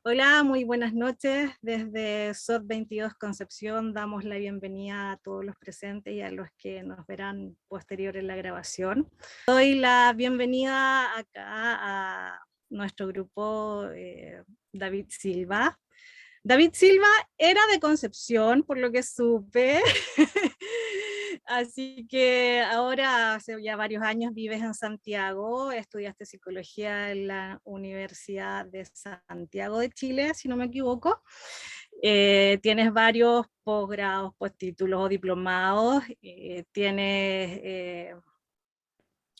Hola, muy buenas noches. Desde SOT 22 Concepción damos la bienvenida a todos los presentes y a los que nos verán posterior en la grabación. Doy la bienvenida acá a nuestro grupo David Silva. David Silva era de Concepción, por lo que supe. Así que ahora hace ya varios años vives en Santiago, estudiaste psicología en la Universidad de Santiago de Chile, si no me equivoco. Tienes varios posgrados, postítulos o diplomados.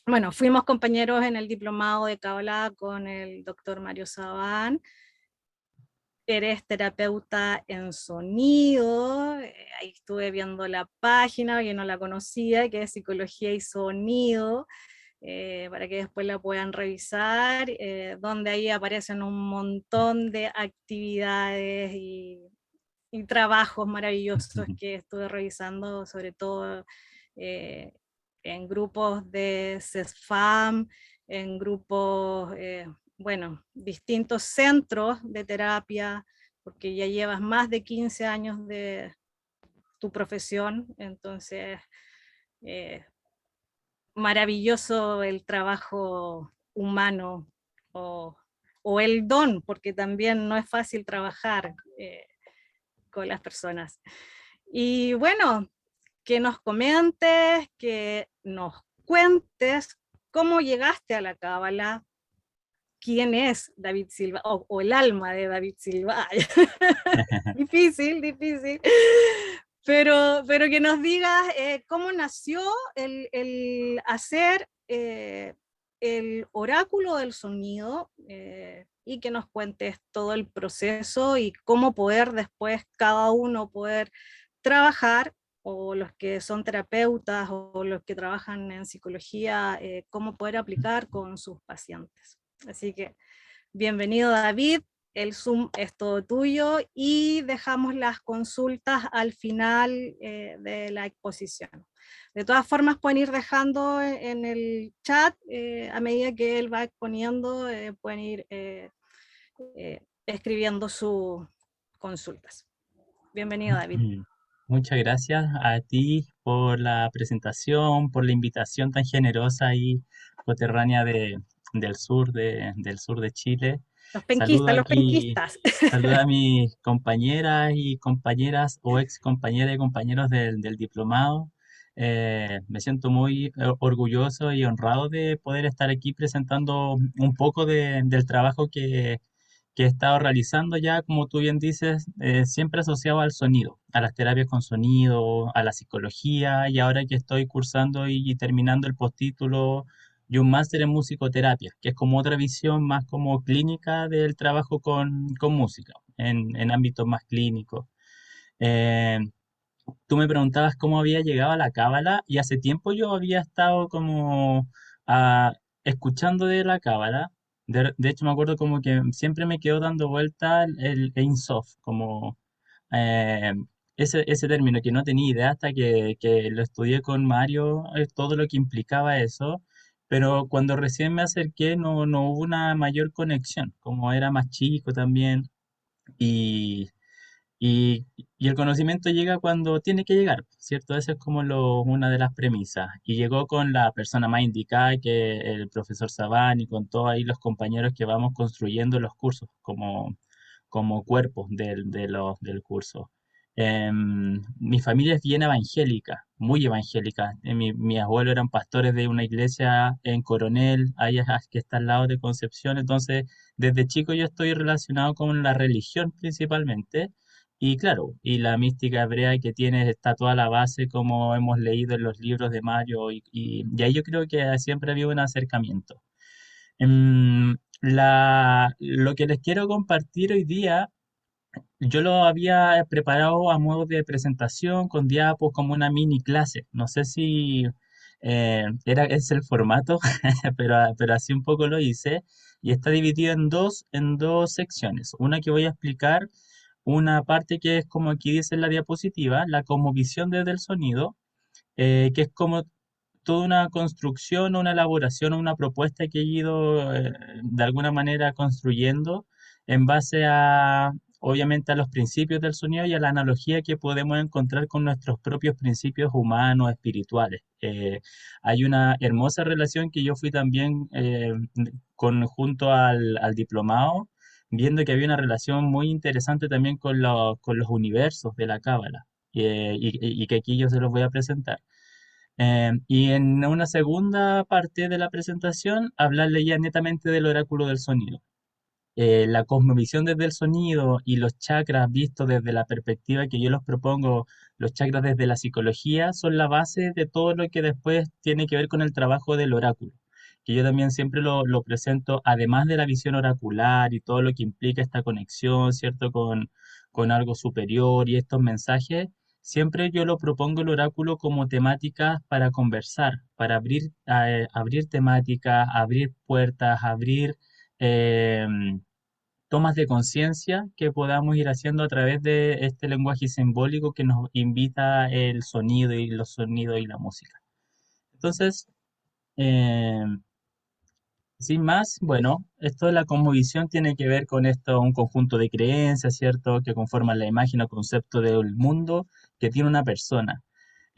Bueno, fuimos compañeros en el diplomado de Kabbalah con el doctor Mario Sabán. Eres terapeuta en sonido, ahí estuve viendo la página, que no la conocía, que es Psicología y Sonido, para que después la puedan revisar, donde ahí aparecen un montón de actividades y trabajos maravillosos que estuve revisando, sobre todo eh, en grupos de CESFAM, en grupos, bueno, distintos centros de terapia, porque ya llevas más de 15 años de tu profesión, entonces eh, maravilloso el trabajo humano o, o, el don, porque también no es fácil trabajar con las personas. Y bueno, que nos comentes, que nos cuentes cómo llegaste a la Cábala, quién es David Silva, o el alma de David Silva. Difícil, difícil. Pero que nos digas cómo nació el hacer el oráculo del sonido y que nos cuentes todo el proceso y cómo poder después cada uno poder trabajar, o los que son terapeutas o los que trabajan en psicología, cómo poder aplicar con sus pacientes. Así que bienvenido, David. El Zoom es todo tuyo y dejamos las consultas al final de la exposición. De todas formas, pueden ir dejando en el chat a medida que él va exponiendo, pueden ir escribiendo sus consultas. Bienvenido, David. Muchas gracias a ti por la presentación, por la invitación tan generosa y coterránea del sur de Chile. Los Saludo penquistas, los aquí, penquistas. saludo a mis compañeras y compañeras o ex compañeras y compañeros del diplomado. Me siento muy orgulloso y honrado de poder estar aquí presentando un poco del trabajo que he estado realizando ya, como tú bien dices, siempre asociado al sonido, a las terapias con sonido, a la psicología, y ahora que estoy cursando y terminando el postítulo y un máster en musicoterapia, que es como otra visión más como clínica del trabajo con música, en ámbitos más clínicos. Eh, Tú me preguntabas cómo había llegado a la cábala, y hace tiempo yo había estado como escuchando de la cábala. De hecho, me acuerdo como que siempre me quedó dando vuelta el Ein Sof, como eh, ese término que no tenía idea hasta que lo estudié con Mario, todo lo que implicaba eso. Pero cuando recién me acerqué no hubo una mayor conexión, como era más chico también. Y y, y el conocimiento llega cuando tiene que llegar, ¿cierto? Esa es como una de las premisas. Y llegó con la persona más indicada, que el profesor Sabán, y con todos ahí los compañeros que vamos construyendo los cursos como cuerpos del curso. Mi familia es bien evangélica, muy evangélica. Mi abuelo eran pastores de una iglesia en Coronel, ahí que está al lado de Concepción. Entonces, desde chico yo estoy relacionado con la religión principalmente. Y claro, y la mística hebrea que tiene está toda la base, como hemos leído en los libros de Mario, y ahí yo creo que siempre ha habido un acercamiento. Lo que les quiero compartir hoy día, yo lo había preparado a modo de presentación con diapos, como una mini clase. No sé si es el formato, pero así un poco lo hice. Y está dividido en dos secciones. Una que voy a explicar, una parte que es como aquí dice en la diapositiva, la cosmovisión desde el sonido, que es como toda una construcción, una elaboración, una propuesta que he ido de alguna manera construyendo en base a, obviamente, a los principios del sonido y a la analogía que podemos encontrar con nuestros propios principios humanos, espirituales. Hay una hermosa relación que yo fui también junto al diplomado, viendo que había una relación muy interesante también con los universos de la Cábala, y que aquí yo se los voy a presentar. Y en una segunda parte de la presentación, hablarle ya netamente del oráculo del sonido. La cosmovisión desde el sonido y los chakras vistos desde la perspectiva que yo los propongo, los chakras desde la psicología, son la base de todo lo que después tiene que ver con el trabajo del oráculo, que yo también siempre lo presento, además de la visión oracular y todo lo que implica esta conexión, ¿cierto?, con algo superior y estos mensajes. Siempre yo lo propongo el oráculo como temáticas para conversar, para abrir temáticas, abrir puertas, abrir tomas de conciencia que podamos ir haciendo a través de este lenguaje simbólico que nos invita el sonido y los sonidos y la música. Entonces, eh, sin más, bueno, esto de la cosmovisión tiene que ver con esto, un conjunto de creencias, ¿cierto?, que conforman la imagen o concepto del mundo que tiene una persona.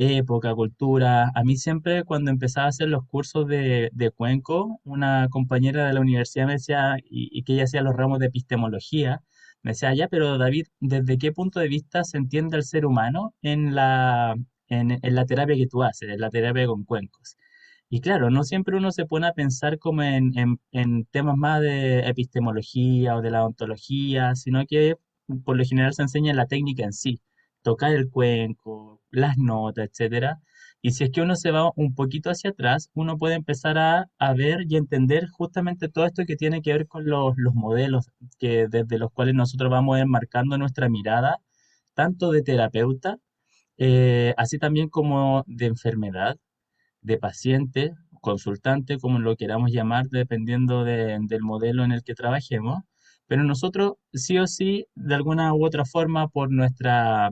Época, cultura. A mí siempre cuando empezaba a hacer los cursos de cuenco, una compañera de la universidad me decía, y que ella hacía los ramos de epistemología, me decía, ya, pero David, ¿desde qué punto de vista se entiende al ser humano en la terapia que tú haces, en la terapia con cuencos? Y claro, no siempre uno se pone a pensar como en temas más de epistemología o de la ontología, sino que por lo general se enseña la técnica en sí, tocar el cuenco, las notas, etcétera. Y si es que uno se va un poquito hacia atrás, uno puede empezar a ver y entender justamente todo esto que tiene que ver con los modelos que, desde los cuales nosotros vamos enmarcando nuestra mirada, tanto de terapeuta, así también como de enfermedad, de paciente, consultante, como lo queramos llamar, dependiendo del modelo en el que trabajemos. Pero nosotros, sí o sí, de alguna u otra forma, por nuestra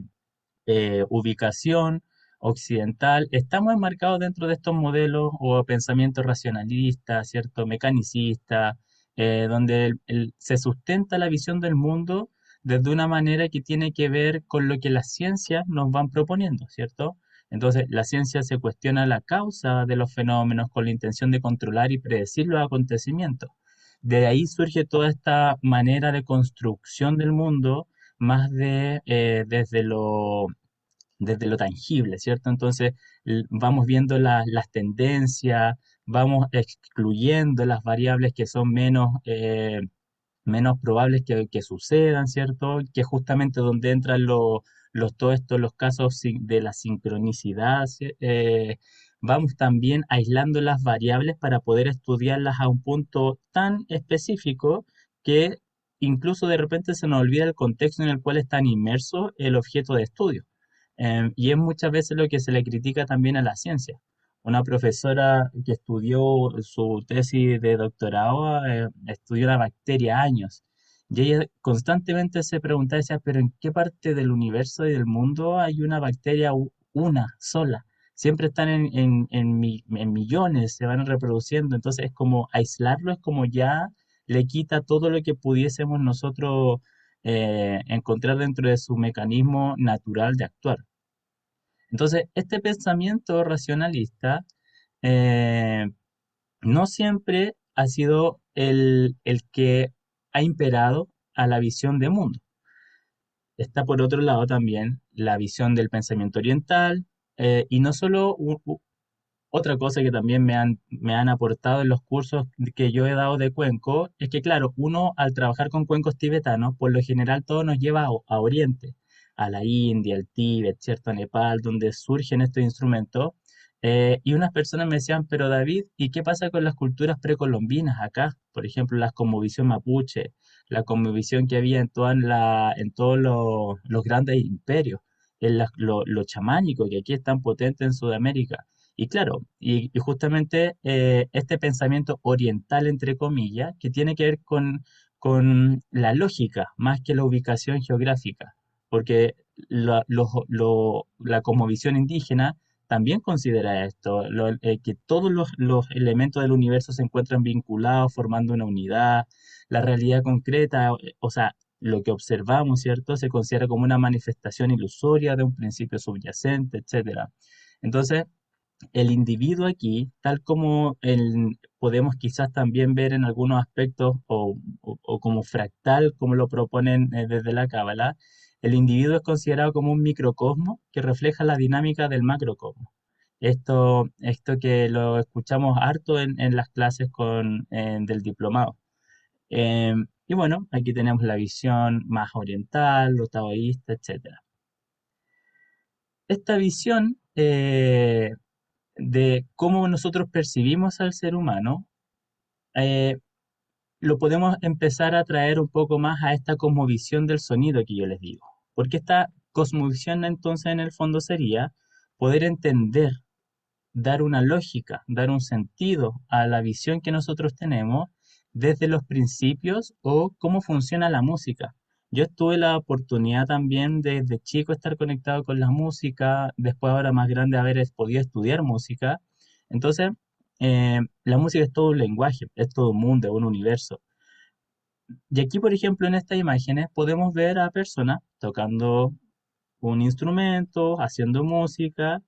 ubicación occidental, estamos enmarcados dentro de estos modelos o pensamiento racionalista, ¿cierto? Mecanicista, donde se sustenta la visión del mundo desde una manera que tiene que ver con lo que las ciencias nos van proponiendo, ¿cierto? Entonces, la ciencia se cuestiona la causa de los fenómenos con la intención de controlar y predecir los acontecimientos. De ahí surge toda esta manera de construcción del mundo más desde lo tangible, ¿cierto? Entonces vamos viendo las tendencias, vamos excluyendo las variables que son menos probables que sucedan, ¿cierto? Que es justamente donde entran todos estos, los casos de la sincronicidad. ¿Sí? Vamos también aislando las variables para poder estudiarlas a un punto tan específico que incluso de repente se nos olvida el contexto en el cual está inmerso el objeto de estudio. Y es muchas veces lo que se le critica también a la ciencia. Una profesora que estudió su tesis de doctorado, estudió la bacteria años. Y ella constantemente se preguntaba, decía, pero ¿en qué parte del universo y del mundo hay una bacteria una sola? Siempre están en millones, se van reproduciendo. Entonces es como aislarlo, es como ya le quita todo lo que pudiésemos nosotros encontrar dentro de su mecanismo natural de actuar. Entonces, este pensamiento racionalista eh, no siempre ha sido el que ha imperado a la visión de mundo. Está por otro lado también la visión del pensamiento oriental, y no solo otra cosa que también me han aportado en los cursos que yo he dado de cuenco, es que claro, uno al trabajar con cuencos tibetanos, por lo general todo nos lleva a Oriente, a la India, al Tíbet, ¿cierto? A Nepal, donde surgen estos instrumentos. Y unas personas me decían, pero David, ¿y qué pasa con las culturas precolombinas acá? Por ejemplo, la cosmovisión mapuche, la cosmovisión que había en todos los grandes imperios, lo chamánico que aquí es tan potente en Sudamérica. Y claro, y justamente este pensamiento oriental, entre comillas, que tiene que ver con la lógica más que la ubicación geográfica, porque la cosmovisión indígena también considera esto, que todos los elementos del universo se encuentran vinculados, formando una unidad, la realidad concreta, o sea, lo que observamos, ¿cierto? Se considera como una manifestación ilusoria de un principio subyacente, etcétera. Entonces, el individuo aquí, tal como podemos quizás también ver en algunos aspectos o como fractal, como lo proponen desde la Cábala, el individuo es considerado como un microcosmo que refleja la dinámica del macrocosmo. Esto que lo escuchamos harto en las clases del diplomado. Y bueno, aquí tenemos la visión más oriental, lo taoísta, etcétera. Esta visión de cómo nosotros percibimos al ser humano, eh, lo podemos empezar a traer un poco más a esta cosmovisión del sonido que yo les digo. Porque esta cosmovisión entonces en el fondo sería poder entender, dar una lógica, dar un sentido a la visión que nosotros tenemos desde los principios o cómo funciona la música. Yo tuve la oportunidad también desde chico estar conectado con la música, después ahora más grande haber podido estudiar música. Entonces, la música es todo un lenguaje, es todo un mundo, un universo. Y aquí, por ejemplo, en estas imágenes podemos ver a personas tocando un instrumento, haciendo música.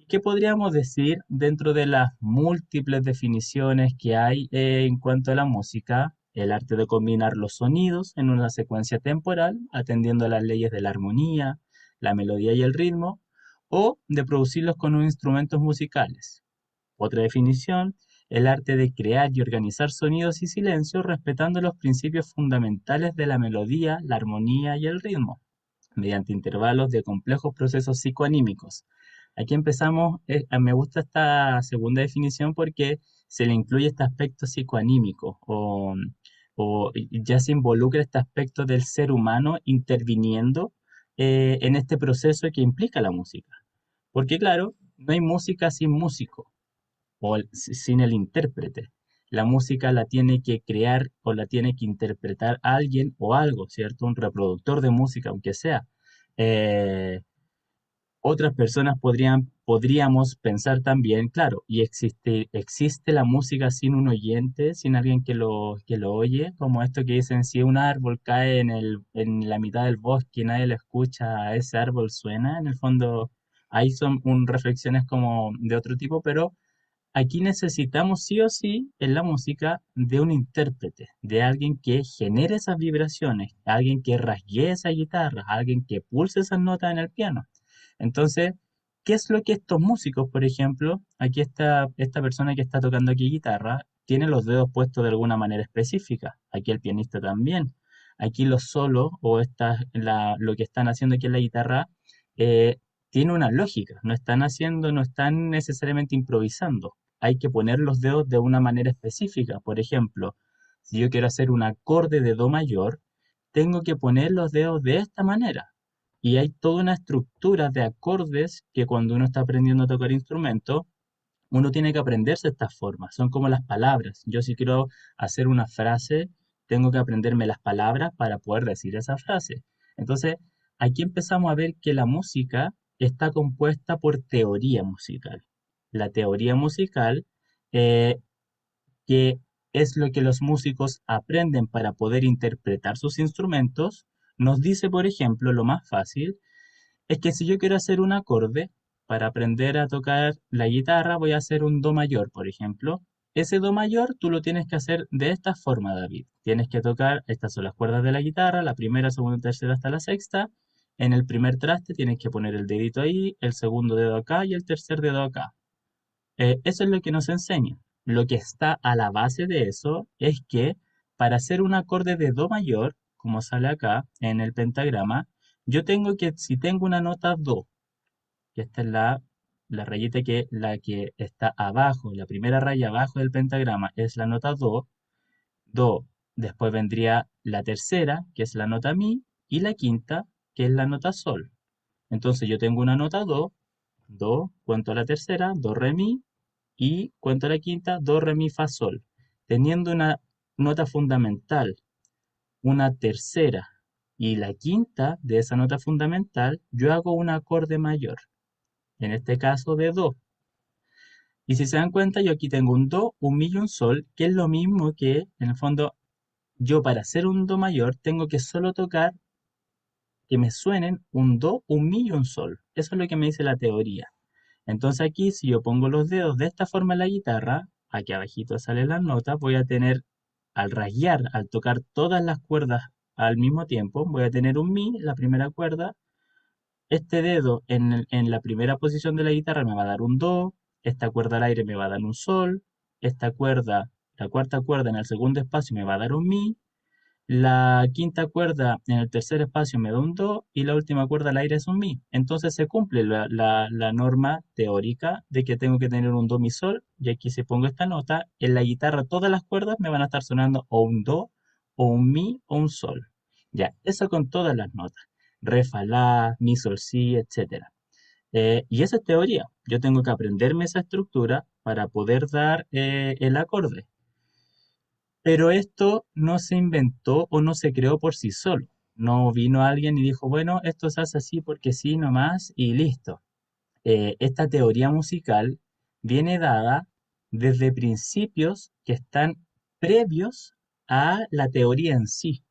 ¿Qué podríamos decir dentro de las múltiples definiciones que hay en cuanto a la música? El arte de combinar los sonidos en una secuencia temporal, atendiendo a las leyes de la armonía, la melodía y el ritmo, o de producirlos con unos instrumentos musicales. Otra definición, el arte de crear y organizar sonidos y silencios respetando los principios fundamentales de la melodía, la armonía y el ritmo mediante intervalos de complejos procesos psicoanímicos. Aquí empezamos, me gusta esta segunda definición porque se le incluye este aspecto psicoanímico o ya se involucra este aspecto del ser humano interviniendo en este proceso que implica la música. Porque claro, no hay música sin músico sin el intérprete. La música la tiene que crear o la tiene que interpretar alguien o algo, ¿cierto? Un reproductor de música, aunque sea. Eh, Otras personas podríamos pensar también, claro, y existe la música sin un oyente, sin alguien que lo oye, como esto que dicen, si un árbol cae en la mitad del bosque y nadie lo escucha, ese árbol suena, en el fondo, ahí son reflexiones como de otro tipo, pero aquí necesitamos sí o sí en la música de un intérprete, de alguien que genere esas vibraciones, alguien que rasguee esa guitarra, alguien que pulse esas notas en el piano. Entonces, ¿qué es lo que estos músicos, por ejemplo, aquí está esta persona que está tocando aquí guitarra, tiene los dedos puestos de alguna manera específica? Aquí el pianista también. Aquí los solos o lo que están haciendo aquí en la guitarra eh, tiene una lógica. No están necesariamente improvisando. Hay que poner los dedos de una manera específica. Por ejemplo, si yo quiero hacer un acorde de do mayor, tengo que poner los dedos de esta manera. Y hay toda una estructura de acordes que cuando uno está aprendiendo a tocar instrumento, uno tiene que aprenderse estas formas. Son como las palabras. Yo si quiero hacer una frase, tengo que aprenderme las palabras para poder decir esa frase. Entonces, aquí empezamos a ver que la música está compuesta por teoría musical. La teoría musical, eh, que es lo que los músicos aprenden para poder interpretar sus instrumentos, nos dice, por ejemplo, lo más fácil, es que si yo quiero hacer un acorde, para aprender a tocar la guitarra, voy a hacer un do mayor, por ejemplo. Ese do mayor tú lo tienes que hacer de esta forma, David. Tienes que tocar, estas son las cuerdas de la guitarra, la primera, segunda, tercera hasta la sexta. En el primer traste tienes que poner el dedito ahí, el segundo dedo acá y el tercer dedo acá. Eso es lo que nos enseña. Lo que está a la base de eso es que para hacer un acorde de do mayor, como sale acá en el pentagrama, yo tengo que, si tengo una nota do, que esta es la rayita la que está abajo, la primera raya abajo del pentagrama es la nota do, do, después vendría la tercera, que es la nota mi, y la quinta, que es la nota sol. Entonces yo tengo una nota do, cuento la tercera, do, re, mi, y cuento la quinta, do, re, mi, fa, sol. Teniendo una nota fundamental, una tercera y la quinta de esa nota fundamental, yo hago un acorde mayor. en este caso de do. Y si se dan cuenta, yo aquí tengo un do, un mi y un sol, que es lo mismo que, en el fondo, yo para hacer un do mayor tengo que solo tocar que me suenen un do, un mi y un sol. Eso es lo que me dice la teoría. Entonces aquí, si yo pongo los dedos de esta forma en la guitarra, aquí abajito salen las notas, voy a tener, al rasguear, al tocar todas las cuerdas al mismo tiempo, voy a tener un mi, la primera cuerda, este dedo en la primera posición de la guitarra me va a dar un do, esta cuerda al aire me va a dar un sol, esta cuerda, la cuarta cuerda en el segundo espacio me va a dar un mi, la quinta cuerda en el tercer espacio me da un do y la última cuerda al aire es un mi. Entonces se cumple la norma teórica de que tengo que tener un do mi sol y aquí si pongo esta nota, en la guitarra todas las cuerdas me van a estar sonando o un do o un mi o un sol. Ya, eso con todas las notas. Re, fa, la, mi, sol, si, etcétera. Y esa es teoría. Yo tengo que aprenderme esa estructura para poder dar el acorde. Pero esto no se inventó o no se creó por sí solo. No vino alguien y dijo, bueno, esto se hace así porque sí, nomás, y listo. Esta teoría musical viene dada desde principios que están previos a la teoría en sí.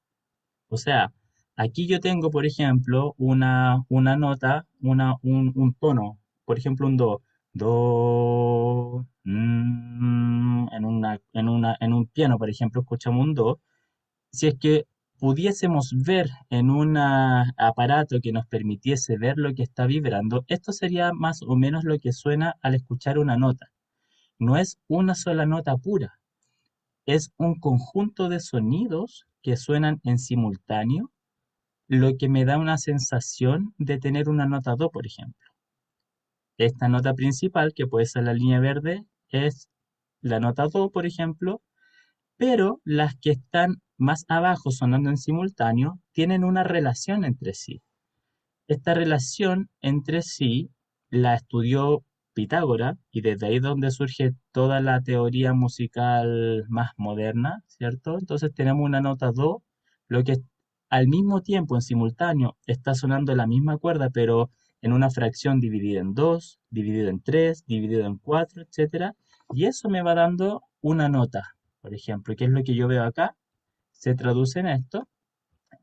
O sea, aquí yo tengo, por ejemplo, una nota, un tono, por ejemplo, un do, do, en un piano, por ejemplo, escuchamos un do. Si es que pudiésemos ver en un aparato que nos permitiese ver lo que está vibrando, esto sería más o menos lo que suena al escuchar una nota. No es una sola nota pura, es un conjunto de sonidos que suenan en simultáneo, lo que me da una sensación de tener una nota do, por ejemplo. Esta nota principal, que puede ser la línea verde, es la nota do, por ejemplo, pero las que están más abajo sonando en simultáneo tienen una relación entre sí. Esta relación entre sí la estudió Pitágoras y desde ahí es donde surge toda la teoría musical más moderna, ¿cierto? Entonces tenemos una nota do, lo que al mismo tiempo, en simultáneo, está sonando la misma cuerda, pero en una fracción dividida en dos, dividido en tres, dividido en cuatro, etcétera. Y eso me va dando una nota, por ejemplo, que es lo que yo veo acá. Se traduce en esto,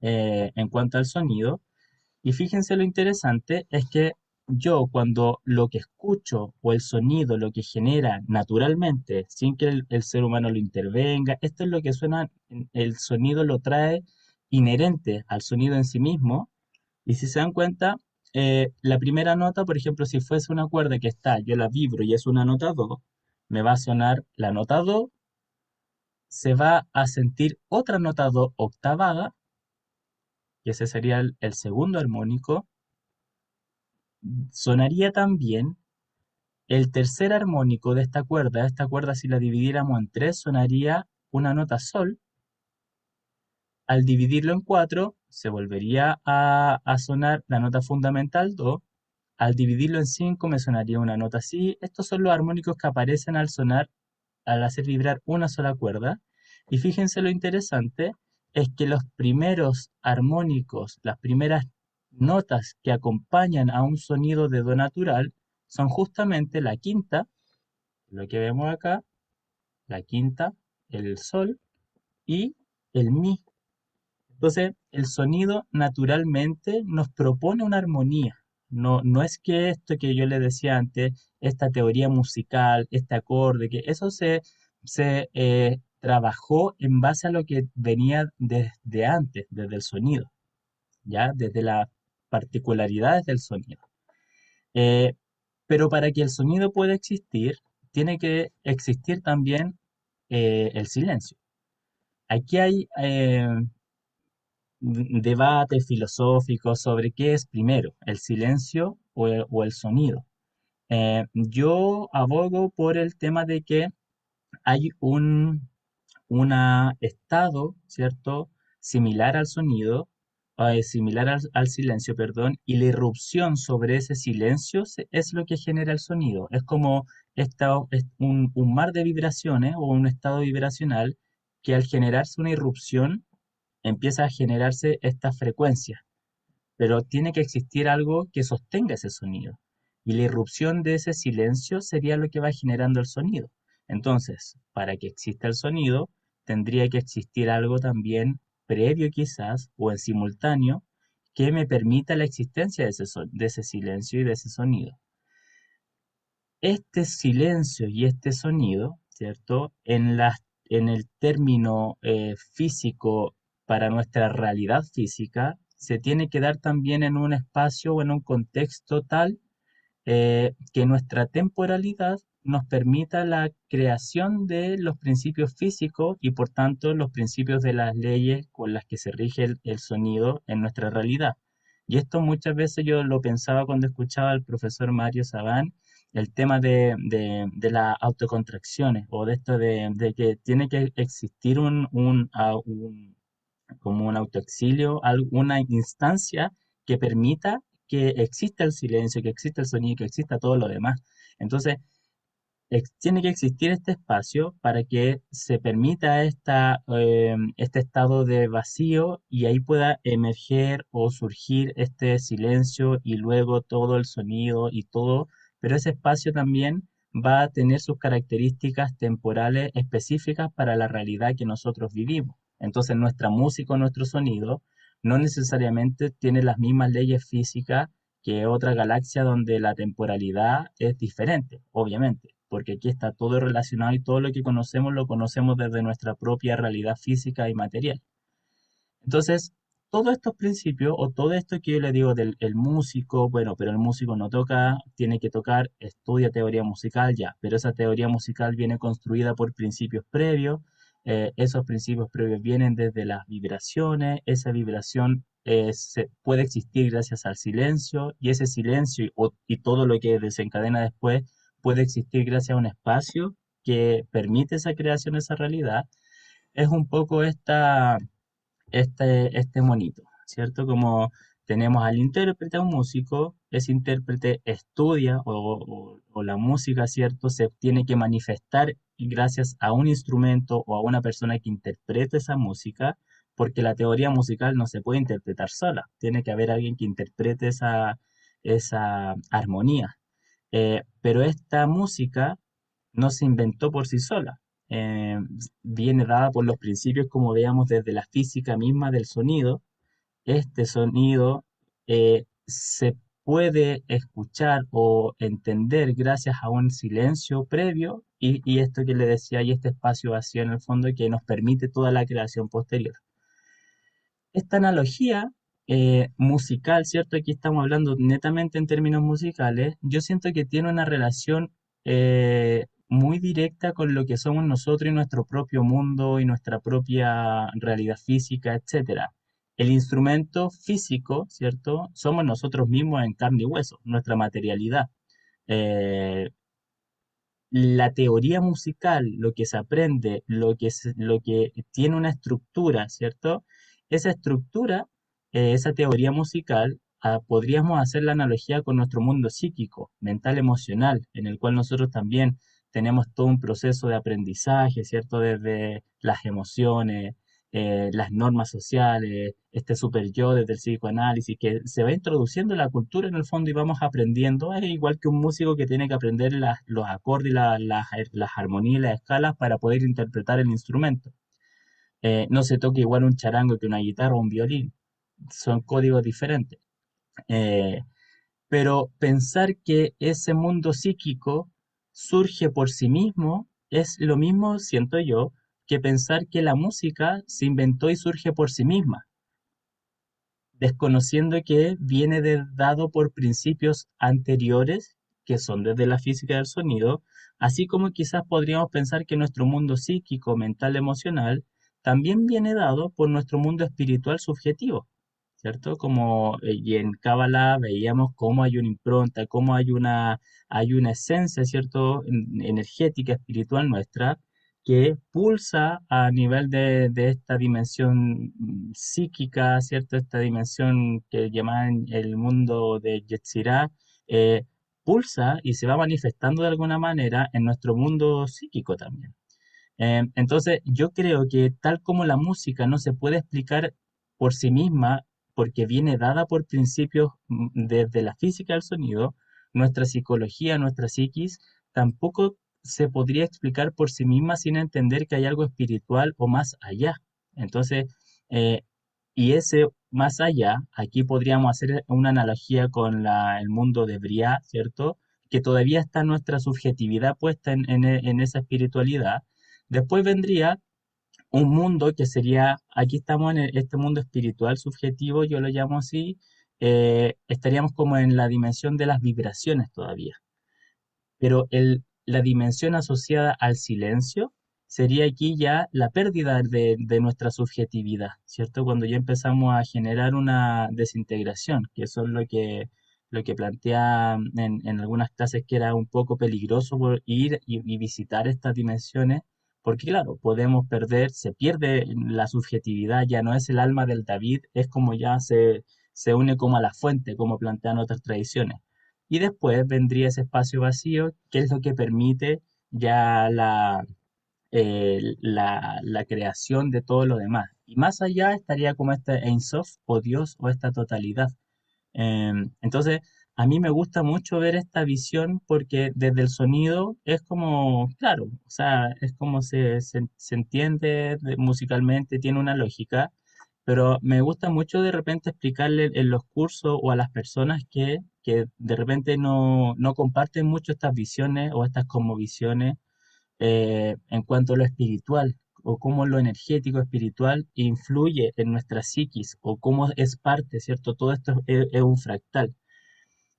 en cuanto al sonido. Y fíjense lo interesante es que yo cuando lo que escucho o el sonido, lo que genera naturalmente, sin que el ser humano lo intervenga, esto es lo que suena, el sonido lo trae inherente al sonido en sí mismo. Y si se dan cuenta, la primera nota, por ejemplo, si fuese una cuerda que está, yo la vibro y es una nota do, me va a sonar la nota do, se va a sentir otra nota do octavada, y ese sería el segundo armónico. Sonaría también el tercer armónico de esta cuerda si la dividiéramos en tres sonaría una nota sol, al dividirlo en cuatro se volvería a sonar la nota fundamental do, al dividirlo en cinco me sonaría una nota si. Estos son los armónicos que aparecen al sonar, al hacer vibrar una sola cuerda, y fíjense lo interesante es que los primeros armónicos, las primeras notas que acompañan a un sonido de do natural son justamente la quinta, lo que vemos acá, la quinta, el sol y el mi. Entonces, el sonido naturalmente nos propone una armonía. No, no es que esto que yo le decía antes, esta teoría musical, este acorde, que eso se trabajó en base a lo que venía desde antes, desde el sonido, ¿ya? Desde las particularidades del sonido. Eh, pero para que el sonido pueda existir, tiene que existir también el silencio. Aquí hay debate filosófico sobre qué es primero, el silencio o el sonido. Yo abogo por el tema de que hay un estado, ¿cierto? Similar al sonido, similar al silencio, perdón, y la irrupción sobre ese silencio es lo que genera el sonido. Es como es un mar de vibraciones o un estado vibracional que al generarse una irrupción empieza a generarse esta frecuencia, pero tiene que existir algo que sostenga ese sonido. y la irrupción de ese silencio sería lo que va generando el sonido. Entonces, para que exista el sonido, tendría que existir algo también previo quizás o en simultáneo que me permita la existencia de ese silencio y de ese sonido. Este silencio y este sonido, ¿cierto? En el término físico para nuestra realidad física, se tiene que dar también en un espacio o en un contexto tal que nuestra temporalidad nos permita la creación de los principios físicos y por tanto los principios de las leyes con las que se rige el sonido en nuestra realidad. Y esto muchas veces yo lo pensaba cuando escuchaba al profesor Mario Sabán, el tema de las autocontracciones o de esto de que tiene que existir como un autoexilio, una instancia que permita que exista el silencio, que exista el sonido, que exista todo lo demás. Entonces, tiene que existir este espacio para que se permita este estado de vacío y ahí pueda emerger o surgir este silencio y luego todo el sonido y todo, pero ese espacio también va a tener sus características temporales específicas para la realidad que nosotros vivimos. Entonces nuestra música o nuestro sonido no necesariamente tiene las mismas leyes físicas que otra galaxia donde la temporalidad es diferente, obviamente, porque aquí está todo relacionado y todo lo que conocemos lo conocemos desde nuestra propia realidad física y material. Entonces, todos estos principios o todo esto que yo le digo del el músico, bueno, pero el músico no toca, tiene que tocar, estudia teoría musical ya, pero esa teoría musical viene construida por principios previos, esos principios previos vienen desde las vibraciones, esa vibración puede existir gracias al silencio y ese silencio y todo lo que desencadena después puede existir gracias a un espacio que permite esa creación, esa realidad. Es un poco este monito, ¿cierto? Como tenemos al intérprete, a un músico, ese intérprete estudia o la música, ¿cierto? Se tiene que manifestar gracias a un instrumento o a una persona que interprete esa música, porque la teoría musical no se puede interpretar sola, tiene que haber alguien que interprete esa armonía. Pero esta música no se inventó por sí sola. Eh, Viene dada por los principios, como veamos, desde la física misma del sonido. Este sonido se puede escuchar o entender gracias a un silencio previo y esto que le decía, y este espacio vacío en el fondo que nos permite toda la creación posterior. Esta analogía musical, ¿cierto? Aquí estamos hablando netamente en términos musicales. Yo siento que tiene una relación muy directa con lo que somos nosotros y nuestro propio mundo y nuestra propia realidad física, etcétera. El instrumento físico, ¿cierto? Somos nosotros mismos en carne y hueso, nuestra materialidad. Eh, la teoría musical, lo que se aprende, lo que tiene una estructura, ¿cierto? Esa estructura, esa teoría musical, podríamos hacer la analogía con nuestro mundo psíquico, mental, emocional, en el cual nosotros también tenemos todo un proceso de aprendizaje, ¿cierto? Desde las emociones, las normas sociales, este super yo desde el psicoanálisis, que se va introduciendo en la cultura en el fondo y vamos aprendiendo, es igual que un músico que tiene que aprender los acordes y las armonías y las escalas para poder interpretar el instrumento. No se toca igual un charango que una guitarra o un violín, son códigos diferentes. Eh, pero pensar que ese mundo psíquico surge por sí mismo es lo mismo, siento yo, que pensar que la música se inventó y surge por sí misma, desconociendo que viene dado por principios anteriores, que son desde la física del sonido, así como quizás podríamos pensar que nuestro mundo psíquico, mental, emocional, también viene dado por nuestro mundo espiritual subjetivo. ¿Cierto? Como y en Cábala veíamos cómo hay una impronta, cómo hay una esencia, ¿cierto? Energética, espiritual nuestra, que pulsa a nivel de esta dimensión psíquica, ¿cierto? Esta dimensión que llaman el mundo de Yetzirah, eh, pulsa y se va manifestando de alguna manera en nuestro mundo psíquico también. Entonces, yo creo que tal como la música no se puede explicar por sí misma, porque viene dada por principios desde la física del sonido, nuestra psicología, nuestra psiquis, tampoco se podría explicar por sí misma sin entender que hay algo espiritual o más allá. Entonces, eh, y ese más allá, aquí podríamos hacer una analogía con el mundo de Briah, ¿cierto? Que todavía está nuestra subjetividad puesta en esa espiritualidad. Después vendría un mundo que sería, aquí estamos en este mundo espiritual subjetivo, yo lo llamo así, estaríamos como en la dimensión de las vibraciones todavía, pero la dimensión asociada al silencio sería aquí ya la pérdida de nuestra subjetividad, ¿cierto? Cuando ya empezamos a generar una desintegración, que eso es lo que plantea en algunas clases que era un poco peligroso por ir y visitar estas dimensiones, porque claro, podemos perder, se pierde la subjetividad, ya no es el alma del David, es como ya se une como a la fuente, como plantean otras tradiciones. Y después vendría ese espacio vacío, que es lo que permite ya la creación de todo lo demás. Y más allá estaría como este Ein Sof, o Dios, o esta totalidad. Entonces, a mí me gusta mucho ver esta visión porque desde el sonido es como, claro, o sea, es como se entiende musicalmente, tiene una lógica, pero me gusta mucho de repente explicarle en los cursos o a las personas que de repente no comparten mucho estas visiones o estas cosmovisiones en cuanto a lo espiritual o cómo lo energético espiritual influye en nuestra psiquis o cómo es parte, ¿cierto? Todo esto es un fractal.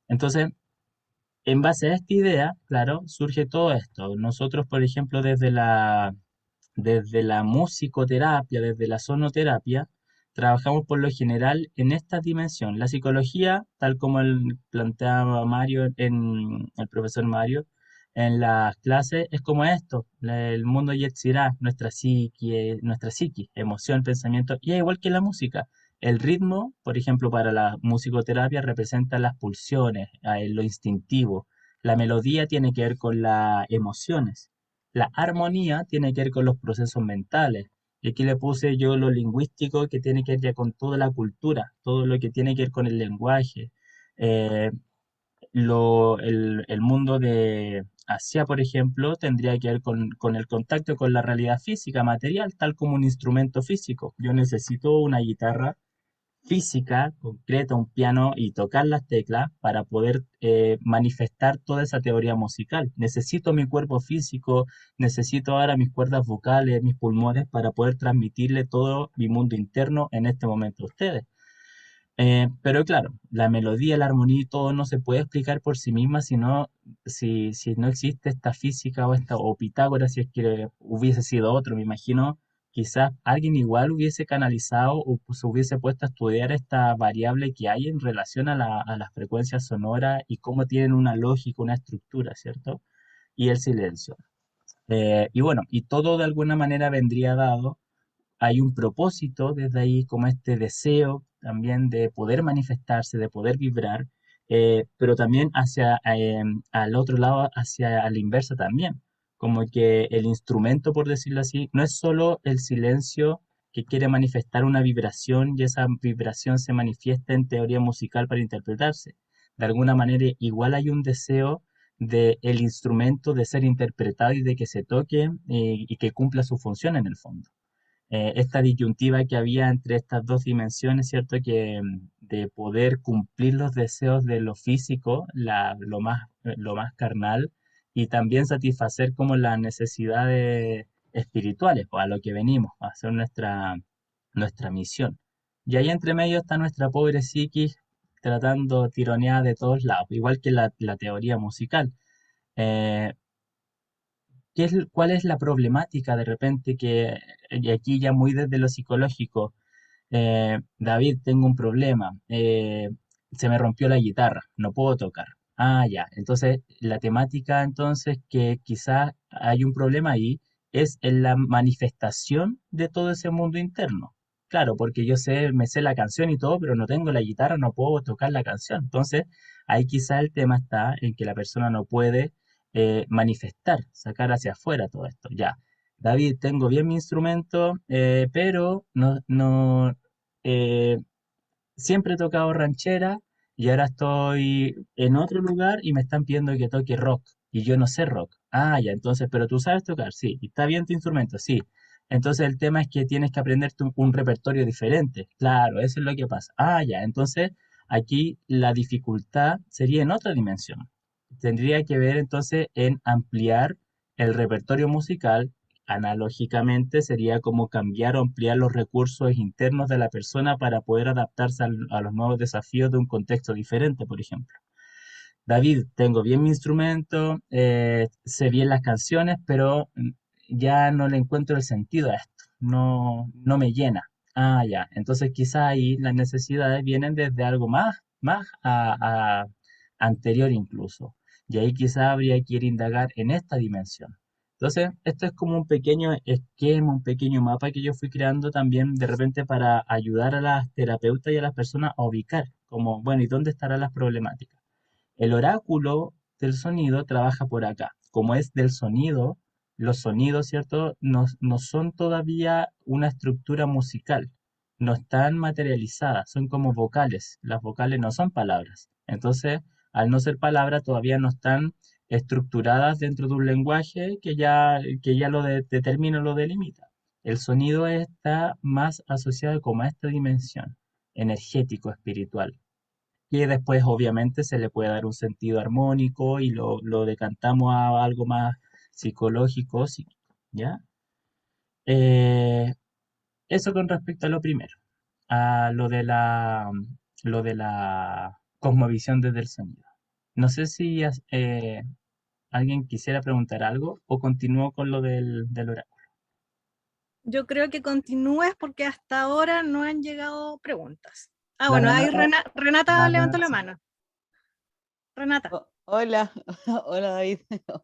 Entonces, en base a esta idea, claro, surge todo esto. Nosotros, por ejemplo, desde la musicoterapia, desde la sonoterapia, trabajamos por lo general en esta dimensión. La psicología, tal como planteaba Mario, el profesor Mario, en las clases, es como esto, el mundo Yetzirah, nuestra psique, emoción, pensamiento, y es igual que la música. El ritmo, por ejemplo, para la musicoterapia representa las pulsiones, lo instintivo. La melodía tiene que ver con las emociones. La armonía tiene que ver con los procesos mentales. Y aquí le puse yo lo lingüístico que tiene que ver ya con toda la cultura, todo lo que tiene que ver con el lenguaje. Eh, el mundo de Asia, por ejemplo, tendría que ver con el contacto con la realidad física, material, tal como un instrumento físico. Yo necesito una guitarra física, concreta, un piano y tocar las teclas para poder manifestar toda esa teoría musical. Necesito mi cuerpo físico, necesito ahora mis cuerdas vocales, mis pulmones para poder transmitirle todo mi mundo interno en este momento a ustedes. Pero claro, la melodía, la armonía y todo no se puede explicar por sí misma si no existe esta física o Pitágoras, si es que hubiese sido otro, me imagino, quizás alguien igual hubiese canalizado o se hubiese puesto a estudiar esta variable que hay en relación a las frecuencias sonoras y cómo tienen una lógica, una estructura, ¿cierto? Y el silencio. Y bueno, y todo de alguna manera vendría dado, hay un propósito desde ahí, como este deseo también de poder manifestarse, de poder vibrar, pero también al otro lado, hacia a la inversa también, como que el instrumento, por decirlo así, no es solo el silencio que quiere manifestar una vibración y esa vibración se manifiesta en teoría musical para interpretarse. De alguna manera, igual hay un deseo de el instrumento de ser interpretado y de que se toque y que cumpla su función en el fondo esta disyuntiva que había entre estas dos dimensiones, ¿cierto? Que de poder cumplir los deseos de lo físico, lo más carnal, y también satisfacer como las necesidades espirituales, o a lo que venimos, a hacer nuestra misión. Y ahí entre medio está nuestra pobre psiquis tratando tironeada de todos lados, igual que la teoría musical. Eh, ¿Cuál es la problemática de repente y aquí ya muy desde lo psicológico, David, tengo un problema, se me rompió la guitarra, no puedo tocar. Ah, ya, entonces la temática entonces que quizás hay un problema ahí es en la manifestación de todo ese mundo interno. Claro, porque me sé la canción y todo, pero no tengo la guitarra, no puedo tocar la canción. Entonces, ahí quizá el tema está en que la persona no puede manifestar, sacar hacia afuera todo esto. Ya, David, tengo bien mi instrumento, pero no, eh, siempre he tocado ranchera y ahora estoy en otro lugar y me están pidiendo que toque rock y yo no sé rock. Ah, ya, entonces, pero tú sabes tocar, sí. ¿Y está bien tu instrumento? Sí. Entonces el tema es que tienes que aprenderte un repertorio diferente. Claro, eso es lo que pasa. Ah, ya, entonces aquí la dificultad sería en otra dimensión. Tendría que ver entonces en ampliar el repertorio musical. Analógicamente sería como cambiar o ampliar los recursos internos de la persona para poder adaptarse a los nuevos desafíos de un contexto diferente, por ejemplo. David, tengo bien mi instrumento, sé bien las canciones, pero ya no le encuentro el sentido a esto, no me llena. Ah, ya, entonces quizá ahí las necesidades vienen desde algo más anterior incluso. Y ahí quizá habría que ir a indagar en esta dimensión. Entonces, esto es como un pequeño esquema, un pequeño mapa que yo fui creando también de repente para ayudar a las terapeutas y a las personas a ubicar, como, bueno, ¿y dónde estarán las problemáticas? El oráculo del sonido trabaja por acá. Como es del sonido, los sonidos, ¿cierto? No son todavía una estructura musical, no están materializadas, son como vocales. Las vocales no son palabras. Entonces, al no ser palabras, todavía no están estructuradas dentro de un lenguaje que ya lo determina o lo delimita. El sonido está más asociado como a esta dimensión energético, espiritual que después obviamente se le puede dar un sentido armónico y lo decantamos a algo más psicológico, ¿ya? Eh, Eso con respecto a lo primero, a lo de la cosmovisión desde el sonido. No sé si alguien quisiera preguntar algo o continúo con lo del oráculo. Yo creo que continúes porque hasta ahora no han llegado preguntas. Ah, La bueno, ahí Renata, Renata levantó la sí. mano. Renata. Hola, hola David,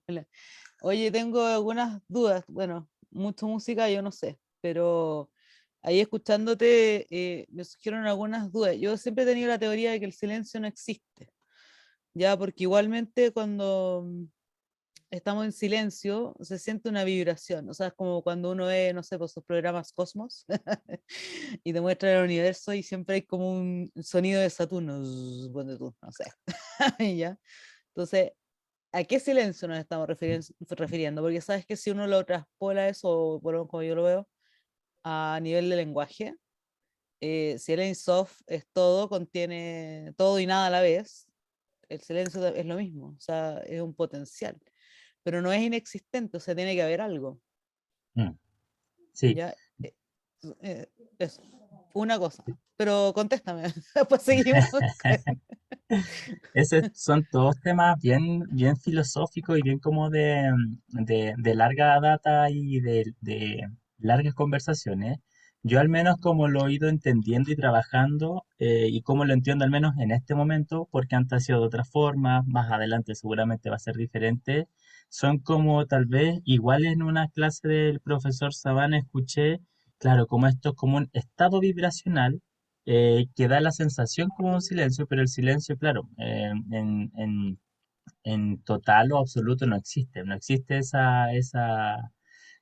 hola. Oye, tengo algunas dudas. Bueno, mucha música yo no sé, pero ahí escuchándote me surgieron algunas dudas. Yo siempre he tenido la teoría de que el silencio no existe, ya, porque igualmente cuando estamos en silencio se siente una vibración, o sea, es como cuando uno ve, no sé, pues sus programas Cosmos y te muestra el universo y siempre hay como un sonido de Saturno, zzz, ponte tú, no sé, ¿ya? Entonces, ¿a qué silencio nos estamos refiriendo? Porque sabes que si uno lo traspola eso, o por lo menos como yo lo veo, a nivel de lenguaje, si el Ein Sof es todo, contiene todo y nada a la vez, el silencio es lo mismo, o sea, es un potencial, pero no es inexistente, o sea, tiene que haber algo, Mm, sí, ¿ya? Eh, eso, una cosa, pero contéstame, después seguimos. esos son todos temas bien filosóficos y bien como de larga data y de largas conversaciones. Yo al menos como lo he ido entendiendo y trabajando y como lo entiendo al menos en este momento, porque antes ha sido de otra forma, más adelante seguramente va a ser diferente, son como tal vez, igual en una clase del profesor Sabana escuché, claro, como esto es como un estado vibracional que da la sensación como un silencio, pero el silencio, claro, en total o absoluto no existe, no existe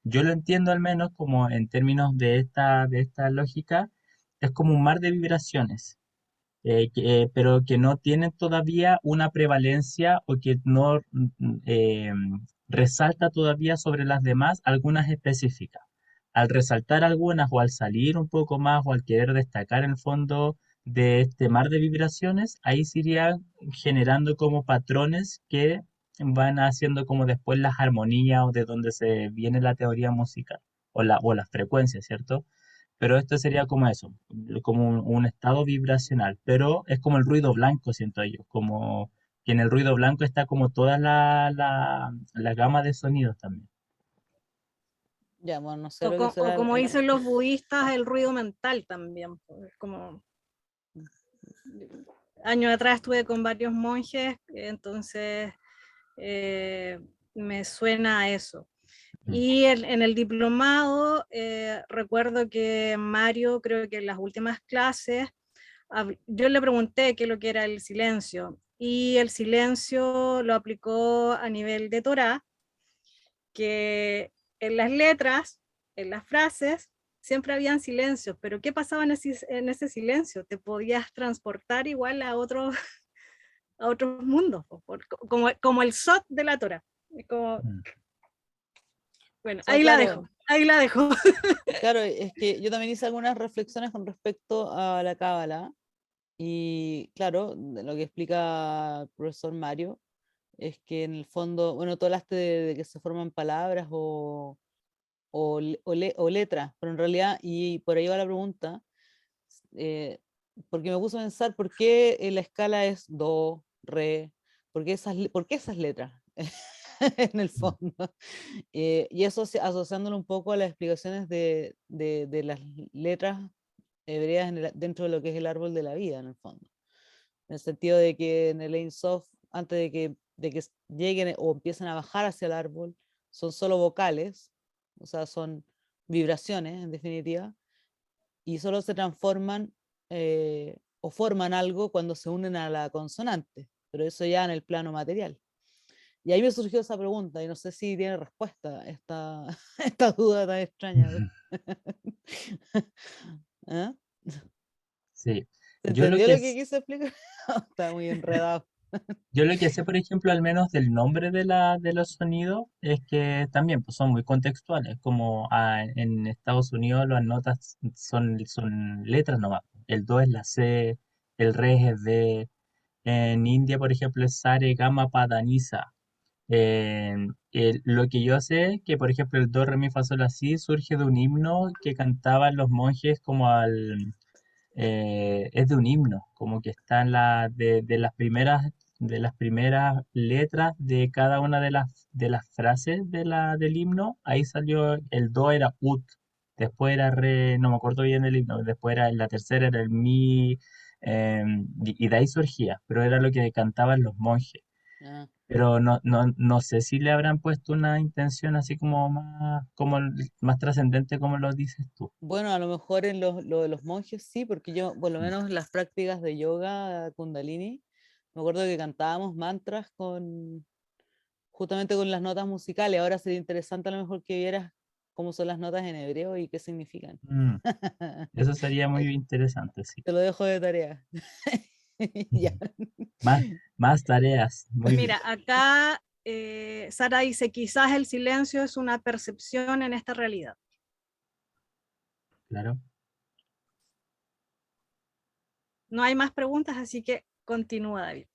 yo lo entiendo al menos como en términos de esta lógica, es como un mar de vibraciones, pero que no tienen todavía una prevalencia o que no eh, resalta todavía sobre las demás algunas específicas. Al resaltar algunas o al salir un poco más o al querer destacar en el fondo de este mar de vibraciones, ahí se irían generando como patrones que van haciendo como después las armonías o de donde se viene la teoría musical o las frecuencias, ¿cierto? Pero esto sería como eso, como un estado vibracional, pero es como el ruido blanco, siento yo, como que en el ruido blanco está como toda la gama de sonidos también. Ya, bueno, no sé lo que O será como dicen los budistas, el ruido mental también. Pues, como años atrás estuve con varios monjes, entonces eh, me suena a eso. Mm, Y en el diplomado recuerdo que Mario, creo que en las últimas clases, yo le pregunté qué es lo que era el silencio y el silencio lo aplicó a nivel de Torah, que en las letras, en las frases, siempre habían silencios, pero ¿qué pasaba en ese silencio? Te podías transportar igual a otro, a otros mundos, po, como el Sot de la Torah. Es como, Mm. bueno, O sea, ahí la claro, dejo, ahí la dejo. claro, es que yo también hice algunas reflexiones con respecto a la cábala y claro, de lo que explica el profesor Mario es que en el fondo, bueno, tú hablaste de que se forman palabras o letras, pero en realidad, y por ahí va la pregunta, eh, porque me puso a pensar por qué la escala es do, re, por qué esas letras en el Mm. fondo. Y eso asociándolo un poco a las explicaciones de las letras hebreas dentro de lo que es el árbol de la vida, en el fondo. En el sentido de que en el Ein Sof, antes de que lleguen o empiecen a bajar hacia el árbol, son solo vocales, o sea, son vibraciones en definitiva, y solo se transforman o forman algo cuando se unen a la consonante, pero eso ya en el plano material. Y ahí me surgió esa pregunta, y no sé si tiene respuesta esta, esta duda tan extraña. ¿Ah? Sí, ¿Se yo lo entendió que lo que es, quise explicar? Está muy enredado. yo lo que sé, por ejemplo, al menos del nombre de los sonidos, es que también pues, son muy contextuales, como en Estados Unidos las notas son letras nomás. El do es la C, el re es el D, en India, por ejemplo, es Sare, Gama, Pa, Da, Ni, Sa. Lo que yo sé, que por ejemplo el do, re, mi, fa, sol, la, si surge de un himno que cantaban los monjes como es de un himno, como que está en de las primeras letras de cada una de las frases del himno, ahí salió el do era ut, después era re, no me acuerdo bien el himno, después era la tercera era el mi, y de ahí surgía, pero era lo que cantaban los monjes. Ah. Pero no sé si le habrán puesto una intención así más trascendente como lo dices tú. Bueno, a lo mejor en lo de los monjes sí, porque yo, por lo Mm. menos en las prácticas de yoga, Kundalini, me acuerdo que cantábamos mantras justamente con las notas musicales. Ahora sería interesante a lo mejor que vieras cómo son las notas en hebreo y qué significan. Mm. Eso sería muy interesante, sí. Te lo dejo de tarea. Ya. Más, más tareas, muy bien, Mira, acá Sara dice, quizás el silencio es una percepción en esta realidad. claro. No hay más preguntas, así que continúa, David.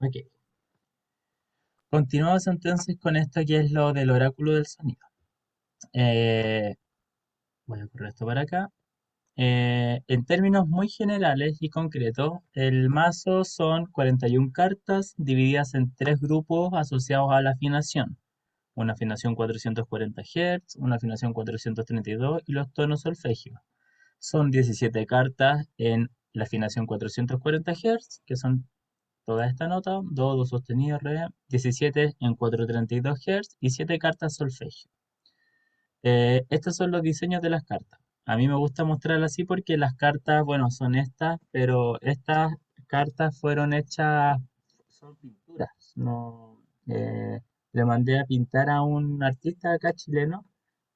Ok. Continuamos entonces con esto que es lo del oráculo del sonido. Eh, Voy a correr esto para acá. En términos muy generales y concretos, el mazo son 41 cartas divididas en tres grupos asociados a la afinación. Una afinación 440 Hz, una afinación 432 y los tonos solfegios. Son 17 cartas en la afinación 440 Hz, que son toda esta nota, do sostenido, re, 17 en 432 Hz y 7 cartas solfegio. Estos son los diseños de las cartas. A mí me gusta mostrarlas así porque las cartas, bueno, son estas, pero estas cartas fueron hechas, son pinturas. No, le mandé a pintar a un artista acá chileno.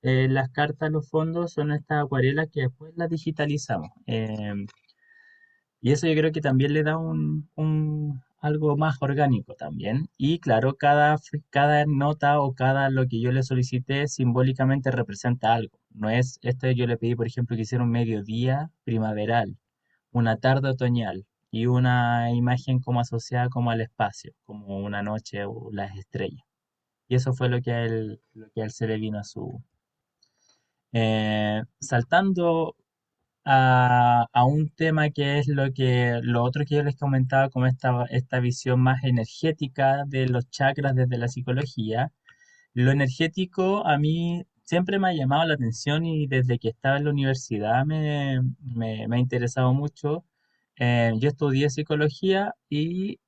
Las cartas, los fondos son estas acuarelas que después las digitalizamos. Y eso yo creo que también le da algo más orgánico también. Y claro, cada nota o cada lo que yo le solicité simbólicamente representa algo. No es, esto yo le pedí, por ejemplo, que hiciera un mediodía primaveral, una tarde otoñal y una imagen como asociada como al espacio, como una noche o las estrellas. Y eso fue lo que a él se le vino a su... saltando a un tema que es lo otro que yo les comentaba, como esta visión más energética de los chakras desde la psicología. Lo energético a mí siempre me ha llamado la atención y desde que estaba en la universidad me ha interesado mucho. Yo estudié psicología y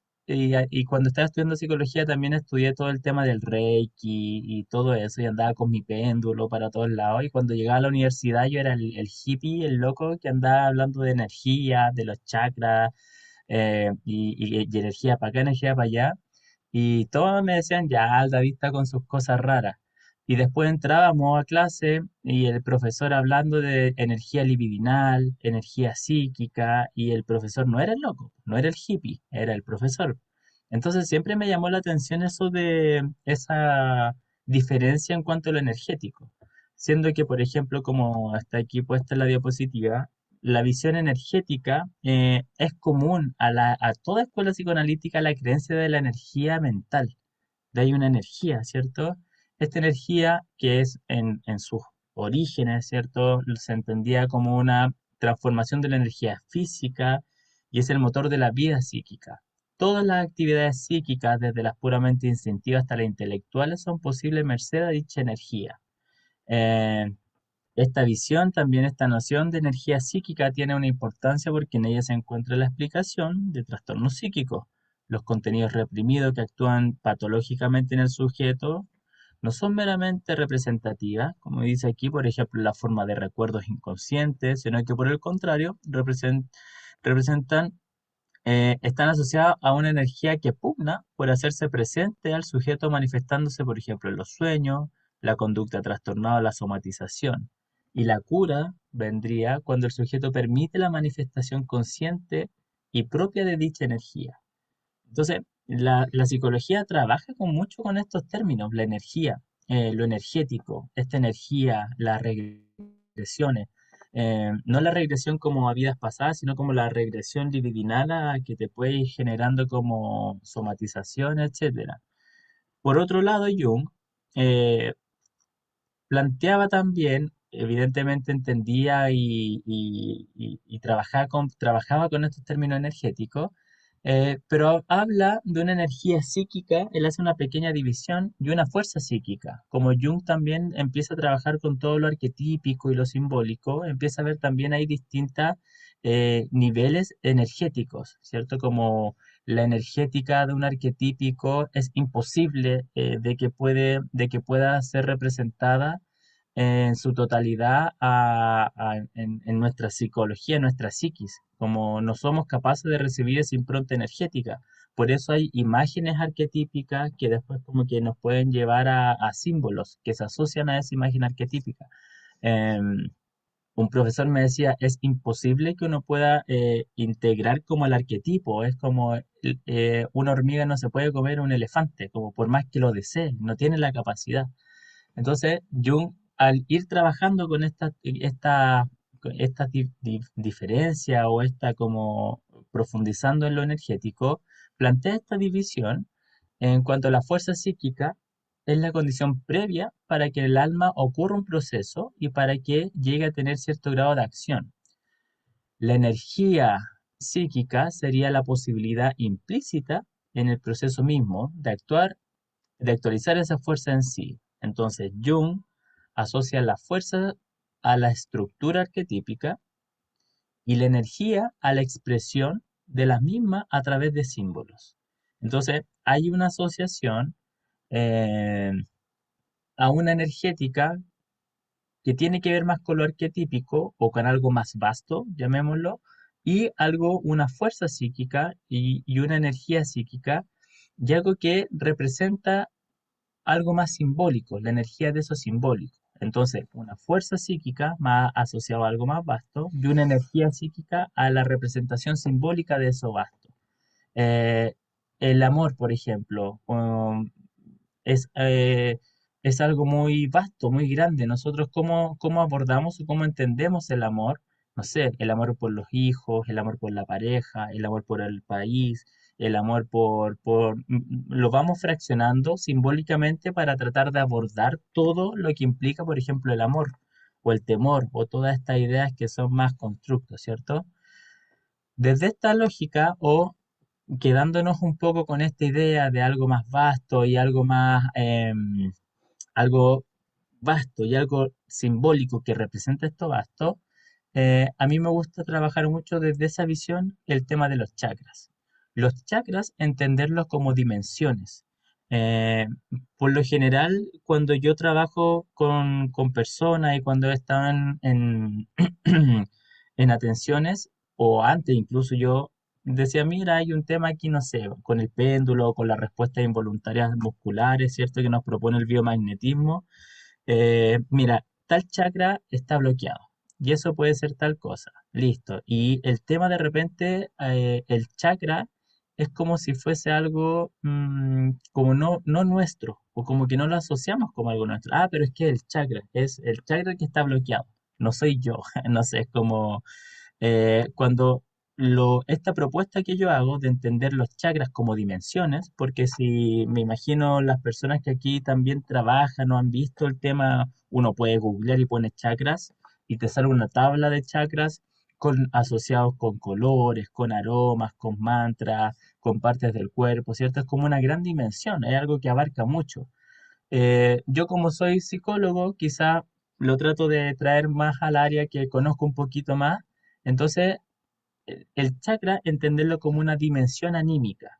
cuando estaba estudiando psicología también estudié todo el tema del Reiki y todo eso y andaba con mi péndulo para todos lados. Y cuando llegaba a la universidad yo era el hippie, el loco que andaba hablando de energía, de los chakras y energía para acá, energía para allá. Y todos me decían, ya, el David está con sus cosas raras. Y después entrábamos a clase y el profesor hablando de energía libidinal, energía psíquica, y el profesor no era el loco, no era el hippie, era el profesor. Entonces siempre me llamó la atención eso de esa diferencia en cuanto a lo energético, siendo que, por ejemplo, como está aquí puesta en la diapositiva, la visión energética es común a toda escuela psicoanalítica la creencia de la energía mental, de ahí una energía, ¿cierto? Esta energía que es en sus orígenes, ¿cierto? Se entendía como una transformación de la energía física y es el motor de la vida psíquica. Todas las actividades psíquicas, desde las puramente instintivas hasta las intelectuales, son posibles merced a dicha energía. Eh, Esta visión, también esta noción de energía psíquica tiene una importancia porque en ella se encuentra la explicación de trastornos psíquicos. Los contenidos reprimidos que actúan patológicamente en el sujeto no son meramente representativas, como dice aquí, por ejemplo, la forma de recuerdos inconscientes, sino que por el contrario representan, están asociadas a una energía que pugna por hacerse presente al sujeto manifestándose, por ejemplo, en los sueños, la conducta trastornada o la somatización. Y la cura vendría cuando el sujeto permite la manifestación consciente y propia de dicha energía. Entonces, la psicología trabaja mucho con estos términos, la energía, lo energético, esta energía, las regresiones. No la regresión como a vidas pasadas, sino como la regresión libidinal que te puede ir generando como somatización, etcétera. Por otro lado, Jung eh, planteaba también, evidentemente entendía y trabajaba con estos términos energéticos, pero habla de una energía psíquica, él hace una pequeña división y una fuerza psíquica. Como Jung también empieza a trabajar con todo lo arquetípico y lo simbólico, empieza a ver también hay distintos niveles energéticos, ¿cierto? Como la energética de un arquetípico es imposible de que pueda ser representada en su totalidad en nuestra psicología, en nuestra psiquis, como no somos capaces de recibir esa impronta energética. Por eso hay imágenes arquetípicas que después como que nos pueden llevar a símbolos que se asocian a esa imagen arquetípica. Em, un profesor me decía, es imposible que uno pueda integrar como el arquetipo, es como una hormiga no se puede comer un elefante, como por más que lo desee, no tiene la capacidad. Entonces, Jung, al ir trabajando con esta diferencia o esta como profundizando en lo energético, plantea esta división en cuanto a la fuerza psíquica, es la condición previa para que el alma ocurra un proceso y para que llegue a tener cierto grado de acción. La energía psíquica sería la posibilidad implícita en el proceso mismo de actuar, de actualizar esa fuerza en sí. Entonces, Jung asocia la fuerza a la estructura arquetípica y la energía a la expresión de la misma a través de símbolos. Entonces, hay una asociación eh, a una energética que tiene que ver más con lo arquetípico o con algo más vasto, llamémoslo, y algo, una fuerza psíquica y una energía psíquica, y algo que representa algo más simbólico, la energía de eso simbólico. Entonces, una fuerza psíquica más asociada a algo más vasto y una energía psíquica a la representación simbólica de eso vasto. Eh, el amor, por ejemplo, es, eh, es algo muy vasto, muy grande. Nosotros, ¿cómo abordamos o cómo entendemos el amor? No sé, el amor por los hijos, el amor por la pareja, el amor por el país, el amor lo vamos fraccionando simbólicamente para tratar de abordar todo lo que implica, por ejemplo, el amor o el temor o todas estas ideas que son más constructos, ¿cierto? Desde esta lógica o quedándonos un poco con esta idea de algo más vasto y algo más, algo vasto y algo simbólico que representa esto vasto, a mí me gusta trabajar mucho desde esa visión el tema de los chakras. Los chakras, entenderlos como dimensiones. Eh, por lo general, cuando yo trabajo con personas y cuando están en atenciones, o antes incluso yo decía, mira, hay un tema aquí, no sé, con el péndulo, con las respuestas involuntarias musculares, ¿cierto? Que nos propone el biomagnetismo. Mira, tal chakra está bloqueado y eso puede ser tal cosa. Listo. Y el tema de repente, el chakra es como si fuese algo como no nuestro o como que no lo asociamos como algo nuestro. Ah, pero es que el chakra es el chakra que está bloqueado. No soy yo. No sé, es como cuando esta propuesta que yo hago de entender los chakras como dimensiones, porque si me imagino las personas que aquí también trabajan o han visto el tema, uno puede googlear y pone chakras y te sale una tabla de chakras asociados con colores, con aromas, con mantras, con partes del cuerpo, ¿cierto? Es como una gran dimensión, es algo que abarca mucho. Yo como soy psicólogo, quizá lo trato de traer más al área que conozco un poquito más. Entonces, el chakra, entenderlo como una dimensión anímica.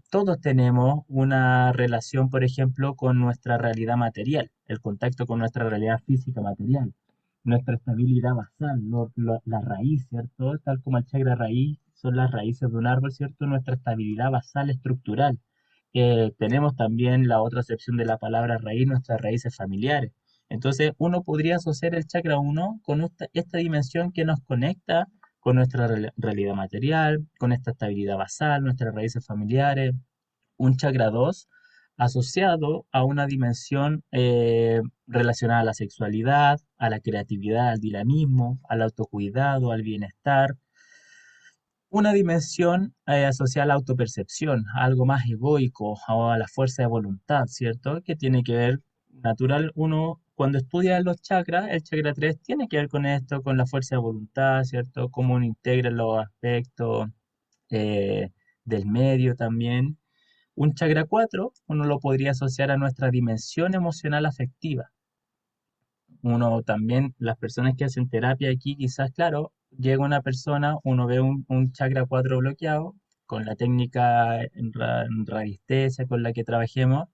Todos tenemos una relación, por ejemplo, con nuestra realidad material, el contacto con nuestra realidad física material, nuestra estabilidad basal, la raíz, ¿cierto? Tal como el chakra raíz son las raíces de un árbol, ¿cierto? Nuestra estabilidad basal estructural. Tenemos también la otra acepción de la palabra raíz, nuestras raíces familiares. Entonces, uno podría asociar el chakra uno con esta dimensión que nos conecta con nuestra realidad material, con esta estabilidad basal, nuestras raíces familiares. Un chakra 2 asociado a una dimensión relacionada a la sexualidad, a la creatividad, al dinamismo, al autocuidado, al bienestar. Una dimensión asociada a la autopercepción, a algo más egoico o a la fuerza de voluntad, ¿cierto? Que tiene que ver, natural, uno cuando estudia los chakras, el chakra 3 tiene que ver con esto, con la fuerza de voluntad, ¿cierto? Cómo uno integra los aspectos eh, del medio también. Un chakra 4 uno lo podría asociar a nuestra dimensión emocional afectiva. Uno también, las personas que hacen terapia aquí, quizás, claro, llega una persona, uno ve un chakra 4 bloqueado, con la técnica en radiestesia con la que trabajemos,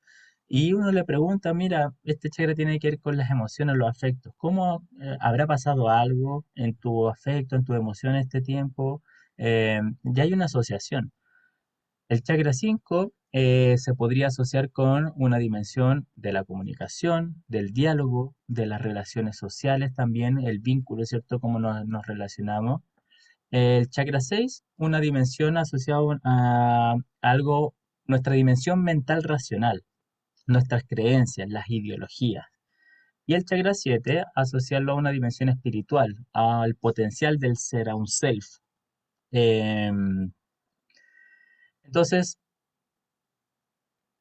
y uno le pregunta, mira, este chakra tiene que ver con las emociones, los afectos. ¿Cómo habrá pasado algo en tu afecto, en tu emoción este tiempo? Ya hay una asociación. El chakra 5 se podría asociar con una dimensión de la comunicación, del diálogo, de las relaciones sociales también, el vínculo, ¿cierto? Cómo nos relacionamos. El chakra 6, una dimensión asociada a algo, nuestra dimensión mental racional, nuestras creencias, las ideologías. Y el chakra 7, asociarlo a una dimensión espiritual, al potencial del ser, a un self. Entonces,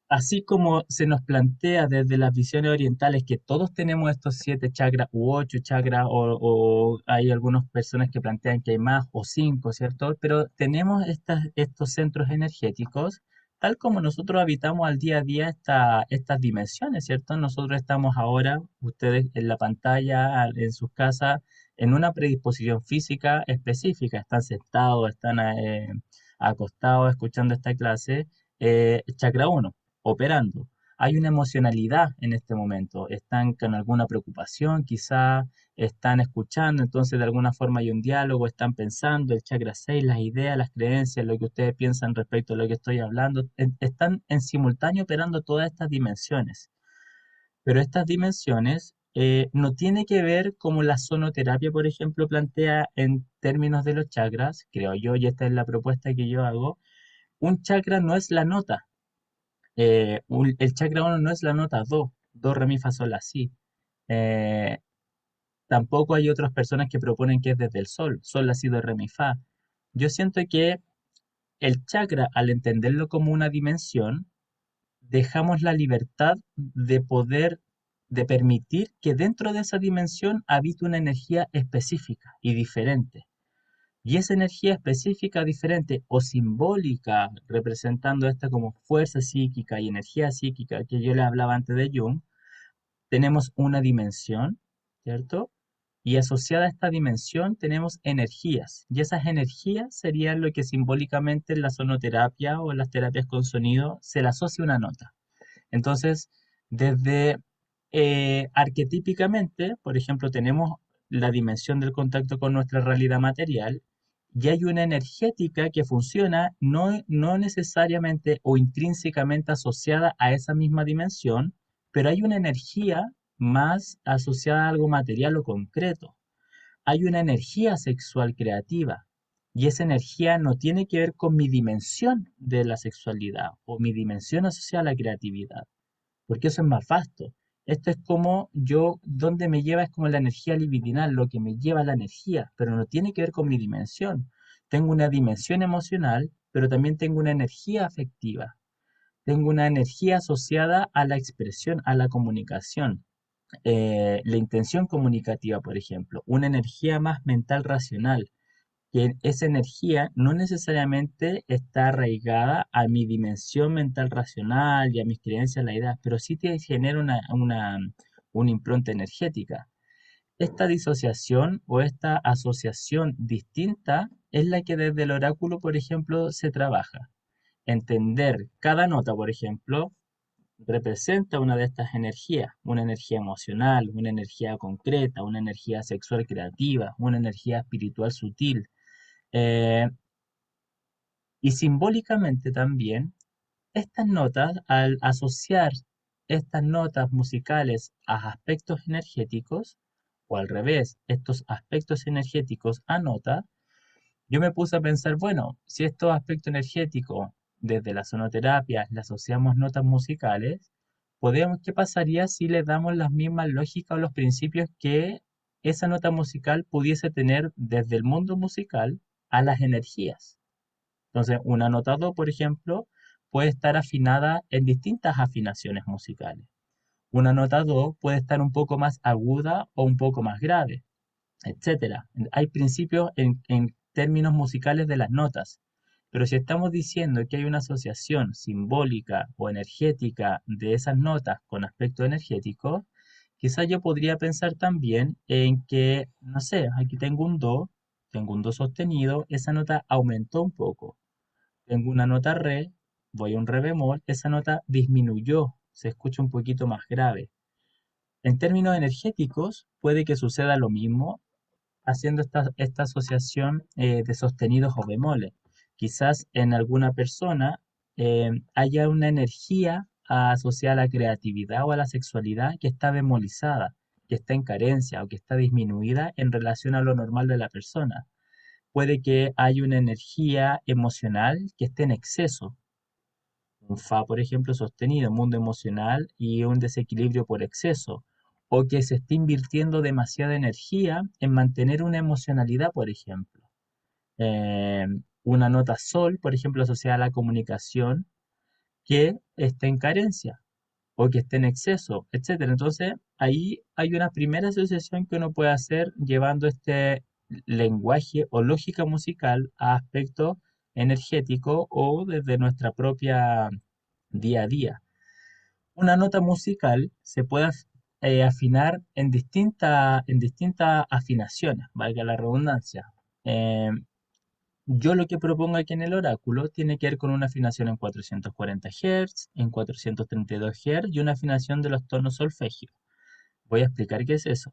así como se nos plantea desde las visiones orientales que todos tenemos estos 7 chakras u 8 chakras, o hay algunas personas que plantean que hay más o 5, ¿cierto? Pero tenemos estos centros energéticos, tal como nosotros habitamos al día a día estas dimensiones, ¿cierto? Nosotros estamos ahora, ustedes en la pantalla, en sus casas, en una predisposición física específica, están sentados, están acostados escuchando esta clase, chakra 1 operando. Hay una emocionalidad en este momento, están con alguna preocupación, quizá están escuchando, entonces de alguna forma hay un diálogo, están pensando, el chakra 6, las ideas, las creencias, lo que ustedes piensan respecto a lo que estoy hablando, están en simultáneo operando todas estas dimensiones. Pero estas dimensiones no tiene que ver como la sonoterapia, por ejemplo, plantea en términos de los chakras, creo yo, y esta es la propuesta que yo hago. Un chakra no es la nota, el chakra 1 no es la nota do, re, mi, fa, sol, la, si. Eh, Tampoco hay otras personas que proponen que es desde el sol, la, si, do, re, mi, fa. Yo siento que el chakra, al entenderlo como una dimensión, dejamos la libertad de poder, de permitir que dentro de esa dimensión habite una energía específica y diferente. Y esa energía específica, diferente o simbólica, representando esta como fuerza psíquica y energía psíquica que yo le hablaba antes de Jung, tenemos una dimensión, ¿cierto? Y asociada a esta dimensión tenemos energías. Y esas energías serían lo que simbólicamente en la sonoterapia o en las terapias con sonido se le asocia una nota. Entonces, desde arquetípicamente, por ejemplo, tenemos la dimensión del contacto con nuestra realidad material y hay una energética que funciona no necesariamente o intrínsecamente asociada a esa misma dimensión, pero hay una energía más asociada a algo material o concreto. Hay una energía sexual creativa y esa energía no tiene que ver con mi dimensión de la sexualidad o mi dimensión asociada a la creatividad, porque eso es más vasto. Esto es como yo, donde me lleva es como la energía libidinal, lo que me lleva a la energía, pero no tiene que ver con mi dimensión. Tengo una dimensión emocional, pero también tengo una energía afectiva. Tengo una energía asociada a la expresión, a la comunicación. La intención comunicativa, por ejemplo, una energía más mental racional, que esa energía no necesariamente está arraigada a mi dimensión mental racional y a mis creencias, la idea, pero sí te genera una impronta energética. Esta disociación o esta asociación distinta es la que desde el oráculo, por ejemplo, se trabaja. Entender cada nota, por ejemplo, representa una de estas energías, una energía emocional, una energía concreta, una energía sexual creativa, una energía espiritual sutil. Eh, y simbólicamente también, estas notas, al asociar estas notas musicales a aspectos energéticos, o al revés, estos aspectos energéticos a notas, yo me puse a pensar, bueno, si estos aspectos energéticos desde la sonoterapia le asociamos notas musicales, ¿qué pasaría si le damos las mismas lógicas o los principios que esa nota musical pudiese tener desde el mundo musical a las energías? Entonces, una nota do, por ejemplo, puede estar afinada en distintas afinaciones musicales. Una nota do puede estar un poco más aguda o un poco más grave, etcétera. Hay principios en términos musicales de las notas, pero si estamos diciendo que hay una asociación simbólica o energética de esas notas con aspecto energético, quizás yo podría pensar también en que, no sé, aquí tengo un do sostenido, esa nota aumentó un poco. Tengo una nota re, voy a un re bemol, esa nota disminuyó, se escucha un poquito más grave. En términos energéticos, puede que suceda lo mismo haciendo esta asociación de sostenidos o bemoles. Quizás en alguna persona haya una energía asociada a la creatividad o a la sexualidad que está bemolizada, que está en carencia o que está disminuida en relación a lo normal de la persona. Puede que haya una energía emocional que esté en exceso. Un fa, por ejemplo, sostenido, mundo emocional y un desequilibrio por exceso, o que se esté invirtiendo demasiada energía en mantener una emocionalidad, por ejemplo. Eh, una nota sol, por ejemplo, asociada a la comunicación, que esté en carencia o que esté en exceso, etcétera. Entonces, ahí hay una primera asociación que uno puede hacer llevando este lenguaje o lógica musical a aspectos energéticos o desde nuestra propia día a día. Una nota musical se puede afinar en distintas afinaciones, valga la redundancia. Eh, yo lo que propongo aquí en el oráculo tiene que ver con una afinación en 440 Hz, en 432 Hz y una afinación de los tonos solfegio. Voy a explicar qué es eso.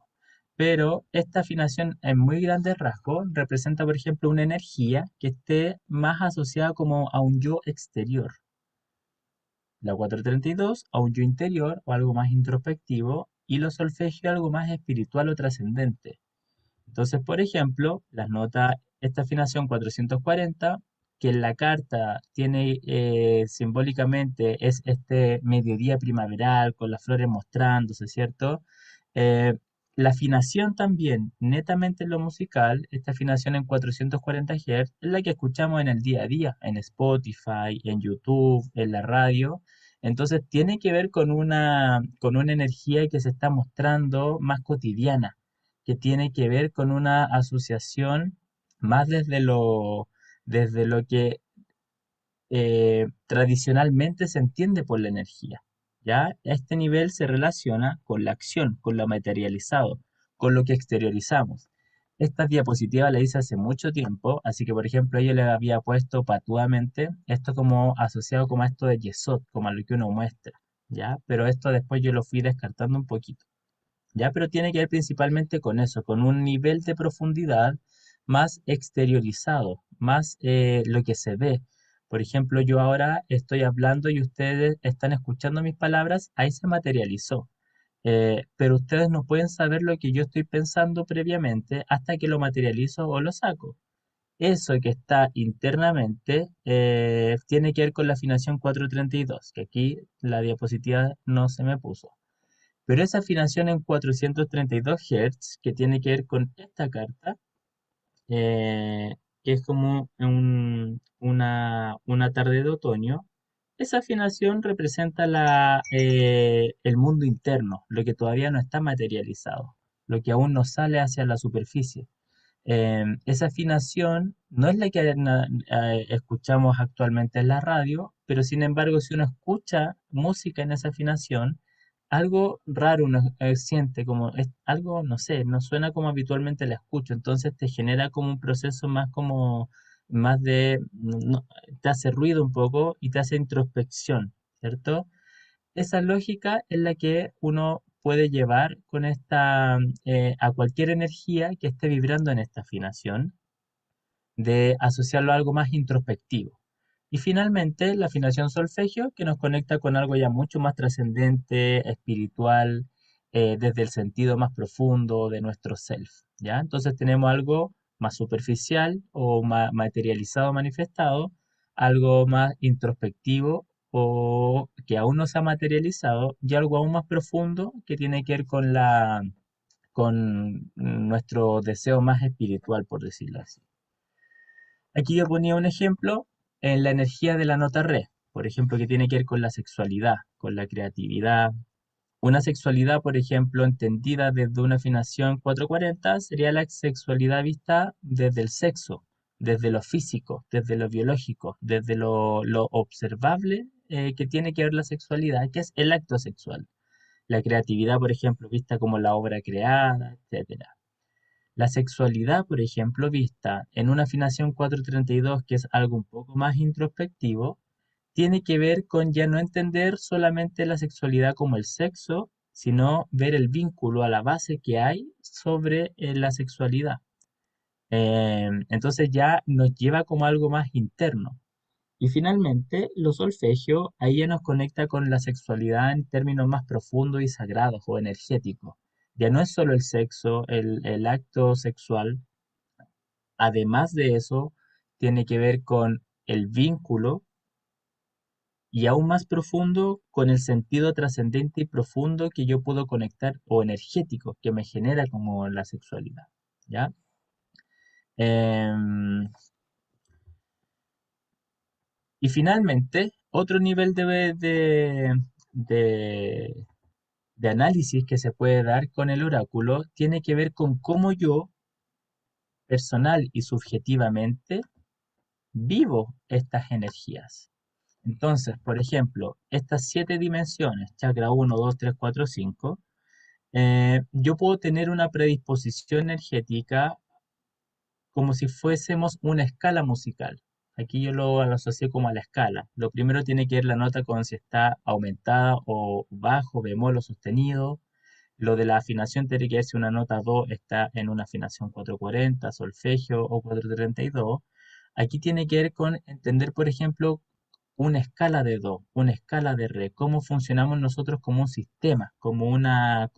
Pero esta afinación en muy grandes rasgos representa, por ejemplo, una energía que esté más asociada como a un yo exterior. La 432 a un yo interior o algo más introspectivo y los solfegios algo más espiritual o trascendente. Entonces, por ejemplo, las notas, esta afinación 440, que en la carta tiene simbólicamente es este mediodía primaveral con las flores mostrándose, ¿cierto? Eh, la afinación también, netamente en lo musical, esta afinación en 440 Hz, es la que escuchamos en el día a día, en Spotify, en YouTube, en la radio. Entonces tiene que ver con una energía que se está mostrando más cotidiana, que tiene que ver con una asociación más desde lo que tradicionalmente se entiende por la energía. ¿Ya? A este nivel se relaciona con la acción, con lo materializado, con lo que exteriorizamos. Esta diapositiva la hice hace mucho tiempo, así que por ejemplo yo le había puesto patuamente esto como asociado como a esto de Yesod, como a lo que uno muestra, ¿ya? Pero esto después yo lo fui descartando un poquito. ¿Ya? Pero tiene que ver principalmente con eso, con un nivel de profundidad más exteriorizado, más lo que se ve. Por ejemplo, yo ahora estoy hablando y ustedes están escuchando mis palabras, ahí se materializó. Pero ustedes no pueden saber lo que yo estoy pensando previamente hasta que lo materializo o lo saco. Eso que está internamente tiene que ver con la afinación 432, que aquí la diapositiva no se me puso. Pero esa afinación en 432 Hz, que tiene que ver con esta carta, que es como una tarde de otoño, esa afinación representa el mundo interno, lo que todavía no está materializado, lo que aún no sale hacia la superficie. Esa afinación no es la que escuchamos actualmente en la radio, pero sin embargo, si uno escucha música en esa afinación, algo raro uno siente como algo, no sé, no suena como habitualmente la escucho, entonces te genera como un proceso más como, más de, te hace ruido un poco y te hace introspección, ¿cierto? Esa lógica es la que uno puede llevar con a cualquier energía que esté vibrando en esta afinación, de asociarlo a algo más introspectivo. Y finalmente, la afinación solfegio, que nos conecta con algo ya mucho más trascendente, espiritual, desde el sentido más profundo de nuestro self, ¿ya? Entonces tenemos algo más superficial o más materializado, manifestado, algo más introspectivo o que aún no se ha materializado, y algo aún más profundo que tiene que ver con nuestro deseo más espiritual, por decirlo así. Aquí yo ponía un ejemplo en la energía de la nota re, por ejemplo, que tiene que ver con la sexualidad, con la creatividad. Una sexualidad, por ejemplo, entendida desde una afinación 440, sería la sexualidad vista desde el sexo, desde lo físico, desde lo biológico, desde lo observable que tiene que ver la sexualidad, que es el acto sexual. La creatividad, por ejemplo, vista como la obra creada, etcétera. La sexualidad, por ejemplo, vista en una afinación 432, que es algo un poco más introspectivo, tiene que ver con ya no entender solamente la sexualidad como el sexo, sino ver el vínculo a la base que hay sobre la sexualidad. Entonces ya nos lleva como algo más interno. Y finalmente, lo solfegio ahí ya nos conecta con la sexualidad en términos más profundos y sagrados o energéticos. Ya no es solo el sexo, el acto sexual. Además de eso, tiene que ver con el vínculo y aún más profundo con el sentido trascendente y profundo que yo puedo conectar o energético que me genera como la sexualidad. ¿Ya? Em, y finalmente, otro nivel de, de análisis que se puede dar con el oráculo tiene que ver con cómo yo, personal y subjetivamente, vivo estas energías. Entonces, por ejemplo, estas 7 dimensiones, chakra 1, 2, 3, 4, 5, yo puedo tener una predisposición energética como si fuésemos una escala musical. Aquí yo lo asocié como a la escala. Lo primero tiene que ver la nota con si está aumentada o bajo, bemol o sostenido. Lo de la afinación tiene que ver si una nota do está en una afinación 440, solfegio o 432. Aquí tiene que ver con entender, por ejemplo, una escala de do, una escala de re, cómo funcionamos nosotros como un sistema, como una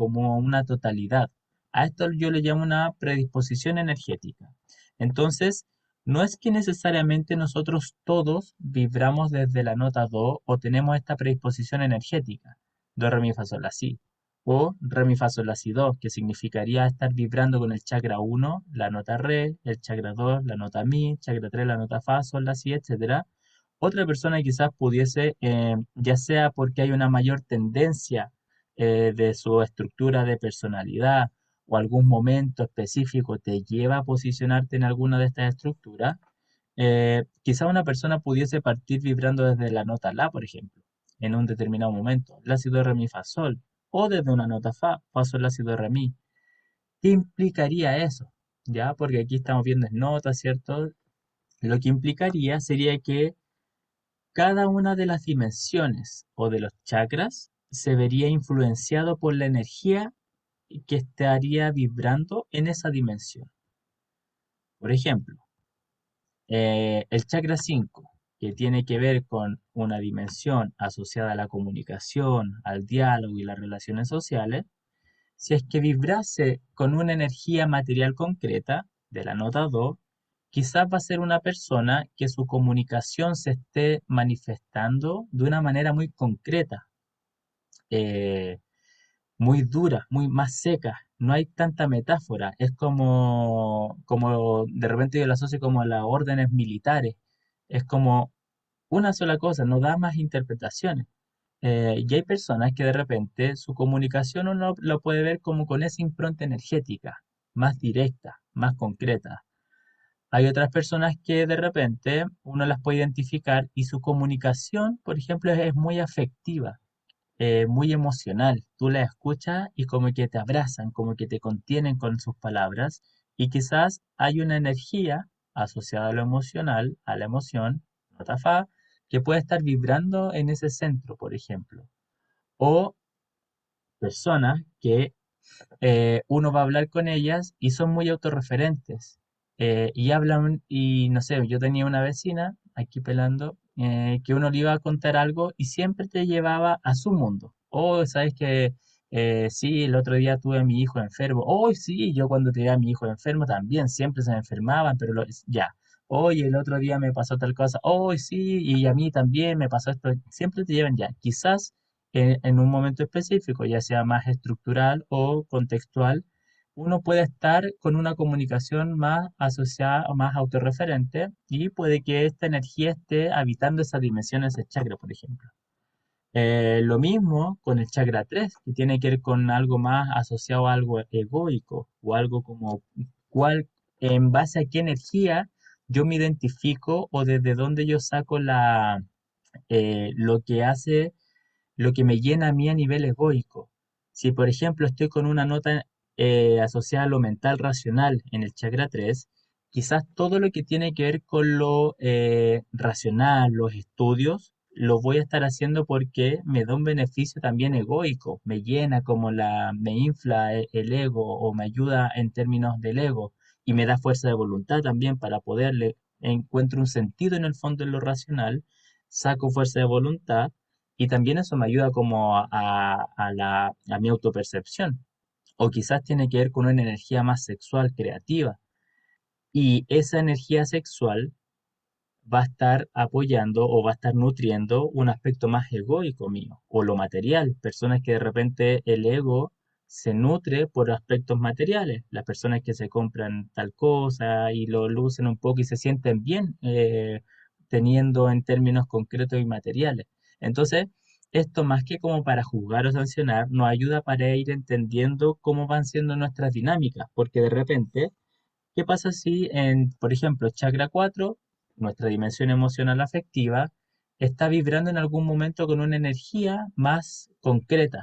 totalidad. A esto yo le llamo una predisposición energética. Entonces, no es que necesariamente nosotros todos vibramos desde la nota do o tenemos esta predisposición energética, do, re, mi, fa, sol, la, si, o re, mi, fa, sol, la, si, do, que significaría estar vibrando con el chakra 1, la nota re, el chakra 2, la nota mi, chakra 3, la nota fa, sol, la, si, etcétera. Otra persona quizás pudiese, ya sea porque hay una mayor tendencia de su estructura de personalidad o algún momento específico te lleva a posicionarte en alguna de estas estructuras, quizá una persona pudiese partir vibrando desde la nota la, por ejemplo, en un determinado momento, la, si, do, re, mi, fa, sol, o desde una nota fa, fa, sol, la, si, do, re, mi. ¿Qué implicaría eso? ¿Ya? Porque aquí estamos viendo notas, ¿cierto? Lo que implicaría sería que cada una de las dimensiones o de los chakras se vería influenciado por la energía que estaría vibrando en esa dimensión. Por ejemplo, el chakra 5, que tiene que ver con una dimensión asociada a la comunicación, al diálogo y las relaciones sociales, si es que vibrase con una energía material concreta, de la nota do, quizás va a ser una persona que su comunicación se esté manifestando de una manera muy concreta, eh, muy dura, muy más seca. No hay tanta metáfora. Es como de repente yo lo asocio como a las órdenes militares. Es como una sola cosa, no da más interpretaciones. Y hay personas que de repente su comunicación uno lo puede ver como con esa impronta energética, más directa, más concreta. Hay otras personas que de repente uno las puede identificar y su comunicación, por ejemplo, es muy afectiva, muy emocional. Tú la escuchas y como que te abrazan, como que te contienen con sus palabras y quizás hay una energía asociada a lo emocional, a la emoción, nota fa, que puede estar vibrando en ese centro, por ejemplo. O personas que uno va a hablar con ellas y son muy autorreferentes. Y hablan, y no sé, yo tenía una vecina aquí pelando, que uno le iba a contar algo y siempre te llevaba a su mundo. Oh, sabes que sí, el otro día tuve a mi hijo enfermo. Oh, sí, yo cuando tenía a mi hijo enfermo también, siempre se me enfermaban, pero ya. Hoy el otro día me pasó tal cosa. Oh, sí, y a mí también me pasó esto. Siempre te llevan ya. Quizás en un momento específico, ya sea más estructural o contextual, uno puede estar con una comunicación más asociada o más autorreferente y puede que esta energía esté habitando esas dimensiones del chakra, por ejemplo. Lo mismo con el chakra 3 que tiene que ver con algo más asociado a algo egoico o algo como cuál, en base a qué energía yo me identifico o desde dónde yo saco lo que hace lo que me llena a mí a nivel egoico. Si, por ejemplo, estoy con una nota asociada a lo mental racional en el chakra 3, quizás todo lo que tiene que ver con lo racional, los estudios, lo voy a estar haciendo porque me da un beneficio también egoico, me llena me infla el ego o me ayuda en términos del ego y me da fuerza de voluntad también para poderle, encuentro un sentido en el fondo en lo racional, saco fuerza de voluntad y también eso me ayuda como a mi autopercepción. O quizás tiene que ver con una energía más sexual, creativa. Y esa energía sexual va a estar apoyando o va a estar nutriendo un aspecto más egoico mío, o lo material. Personas que de repente el ego se nutre por aspectos materiales. Las personas que se compran tal cosa y lo lucen un poco y se sienten bien teniendo en términos concretos y materiales. Entonces, esto más que como para juzgar o sancionar, nos ayuda para ir entendiendo cómo van siendo nuestras dinámicas, porque de repente ¿qué pasa si por ejemplo, chakra 4, nuestra dimensión emocional afectiva, está vibrando en algún momento con una energía más concreta?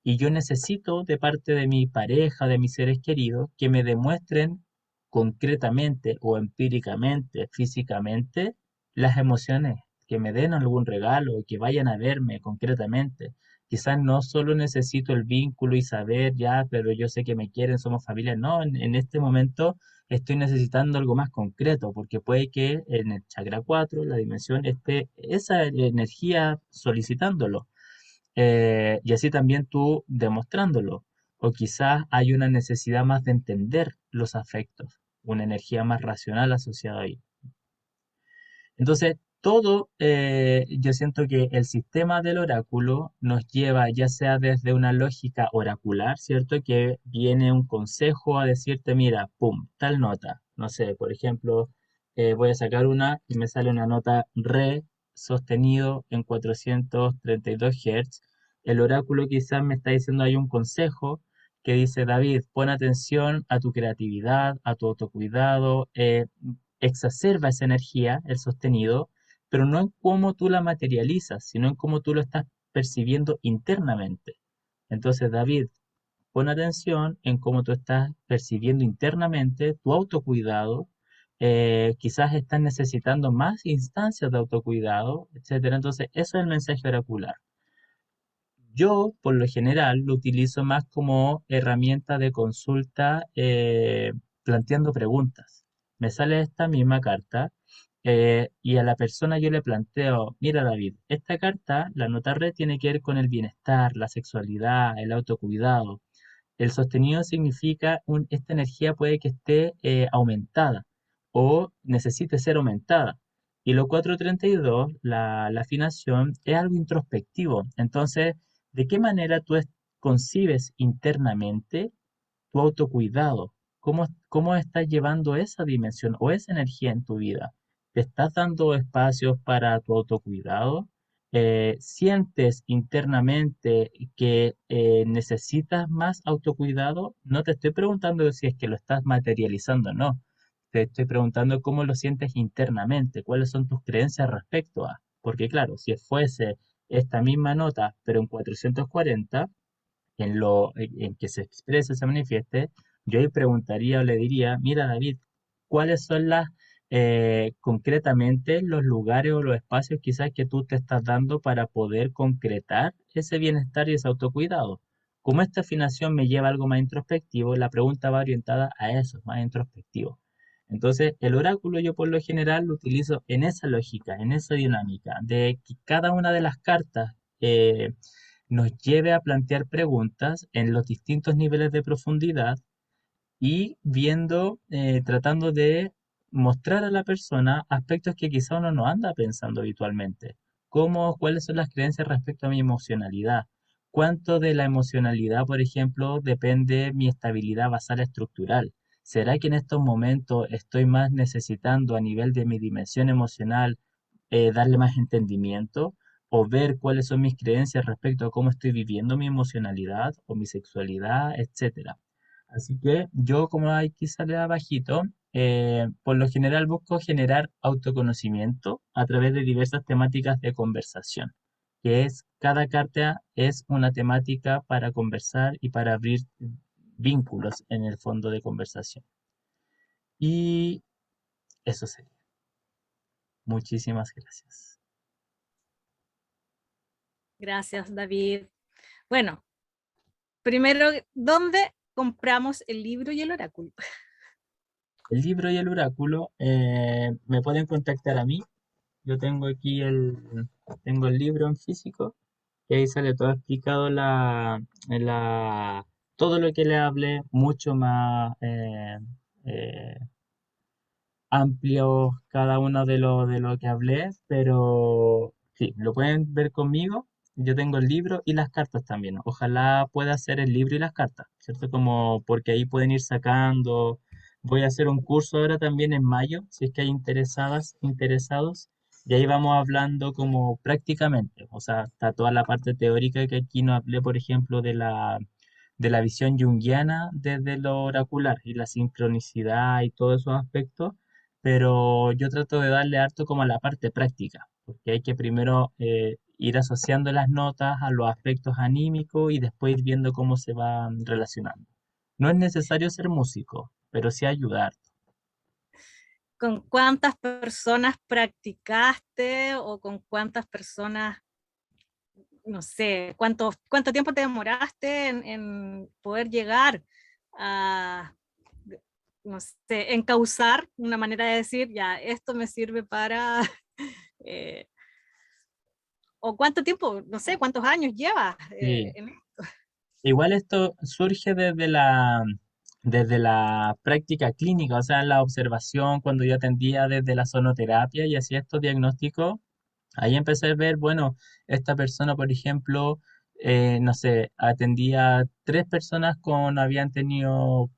Y yo necesito de parte de mi pareja, de mis seres queridos, que me demuestren concretamente o empíricamente, físicamente, las emociones, que me den algún regalo, que vayan a verme concretamente. Quizás no solo necesito el vínculo y saber, ya, pero yo sé que me quieren, somos familia. No, en este momento estoy necesitando algo más concreto, porque puede que en el chakra 4 la dimensión, esté esa energía solicitándolo, y así también tú demostrándolo. O quizás hay una necesidad más de entender los afectos, una energía más racional asociada ahí. Entonces, todo, yo siento que el sistema del oráculo nos lleva ya sea desde una lógica oracular, ¿cierto? Que viene un consejo a decirte, mira, pum, tal nota. No sé, por ejemplo, voy a sacar una y me sale una nota re sostenido en 432 Hz. El oráculo quizás me está diciendo hay un consejo que dice, David, pon atención a tu creatividad, a tu autocuidado, exacerba esa energía, el sostenido, pero no en cómo tú la materializas, sino en cómo tú lo estás percibiendo internamente. Entonces, David, pon atención en cómo tú estás percibiendo internamente tu autocuidado. Quizás estás necesitando más instancias de autocuidado, etcétera. Entonces, eso es el mensaje oracular. Yo, por lo general, lo utilizo más como herramienta de consulta, planteando preguntas. Me sale esta misma carta Y a la persona yo le planteo, mira David, esta carta, la nota red, tiene que ver con el bienestar, la sexualidad, el autocuidado. El sostenido significa esta energía puede que esté aumentada o necesite ser aumentada. Y lo 432, la afinación, es algo introspectivo. Entonces, ¿de qué manera tú concibes internamente tu autocuidado? ¿Cómo estás llevando esa dimensión o esa energía en tu vida? ¿Te estás dando espacios para tu autocuidado? ¿Sientes internamente que necesitas más autocuidado? No te estoy preguntando si es que lo estás materializando o no. Te estoy preguntando cómo lo sientes internamente, cuáles son tus creencias respecto a. Porque claro, si fuese esta misma nota, pero en 440, en que se exprese, se manifieste, yo ahí preguntaría o le diría, mira David, ¿cuáles son concretamente los lugares o los espacios quizás que tú te estás dando para poder concretar ese bienestar y ese autocuidado? Como esta afinación me lleva a algo más introspectivo, la pregunta va orientada a eso, más introspectivo. Entonces, el oráculo yo por lo general lo utilizo en esa lógica, en esa dinámica, de que cada una de las cartas nos lleve a plantear preguntas en los distintos niveles de profundidad y tratando de mostrar a la persona aspectos que quizá uno no anda pensando habitualmente. ¿Cuáles son las creencias respecto a mi emocionalidad? ¿Cuánto de la emocionalidad, por ejemplo, depende mi estabilidad basal estructural? ¿Será que en estos momentos estoy más necesitando a nivel de mi dimensión emocional darle más entendimiento o ver cuáles son mis creencias respecto a cómo estoy viviendo mi emocionalidad o mi sexualidad, etcétera? Así que yo, como aquí sale abajito, por lo general busco generar autoconocimiento a través de diversas temáticas de conversación, que es cada carta es una temática para conversar y para abrir vínculos en el fondo de conversación. Y eso sería. Muchísimas gracias. Gracias, David. Bueno, primero, ¿dónde compramos el libro y el oráculo? El libro y el oráculo me pueden contactar a mí. Yo tengo el libro en físico y ahí sale todo explicado todo lo que le hablé, mucho más eh, amplio cada uno de lo que hablé, pero sí, lo pueden ver conmigo. Yo tengo el libro y las cartas también. Ojalá pueda hacer el libro y las cartas, ¿cierto? Como porque ahí pueden ir sacando. Voy a hacer un curso ahora también en mayo, si es que hay interesados, y ahí vamos hablando como prácticamente. O sea, está toda la parte teórica que aquí no hablé, por ejemplo, de la visión junguiana desde lo oracular y la sincronicidad y todos esos aspectos, pero yo trato de darle harto como a la parte práctica, porque hay que primero ir asociando las notas a los aspectos anímicos y después ir viendo cómo se van relacionando. No es necesario ser músico, pero sí ayudar. ¿Con cuántas personas practicaste o con cuántas personas, no sé, cuánto tiempo te demoraste en poder llegar a, no sé, encauzar una manera de decir, ya, esto me sirve para, eh, o cuánto tiempo, no sé, cuántos años llevas Sí. en Igual esto surge desde la práctica clínica, o sea, la observación cuando yo atendía desde la sonoterapia y hacía estos diagnósticos. Ahí empecé a ver, bueno, esta persona, por ejemplo, no sé, atendía 3 personas habían tenido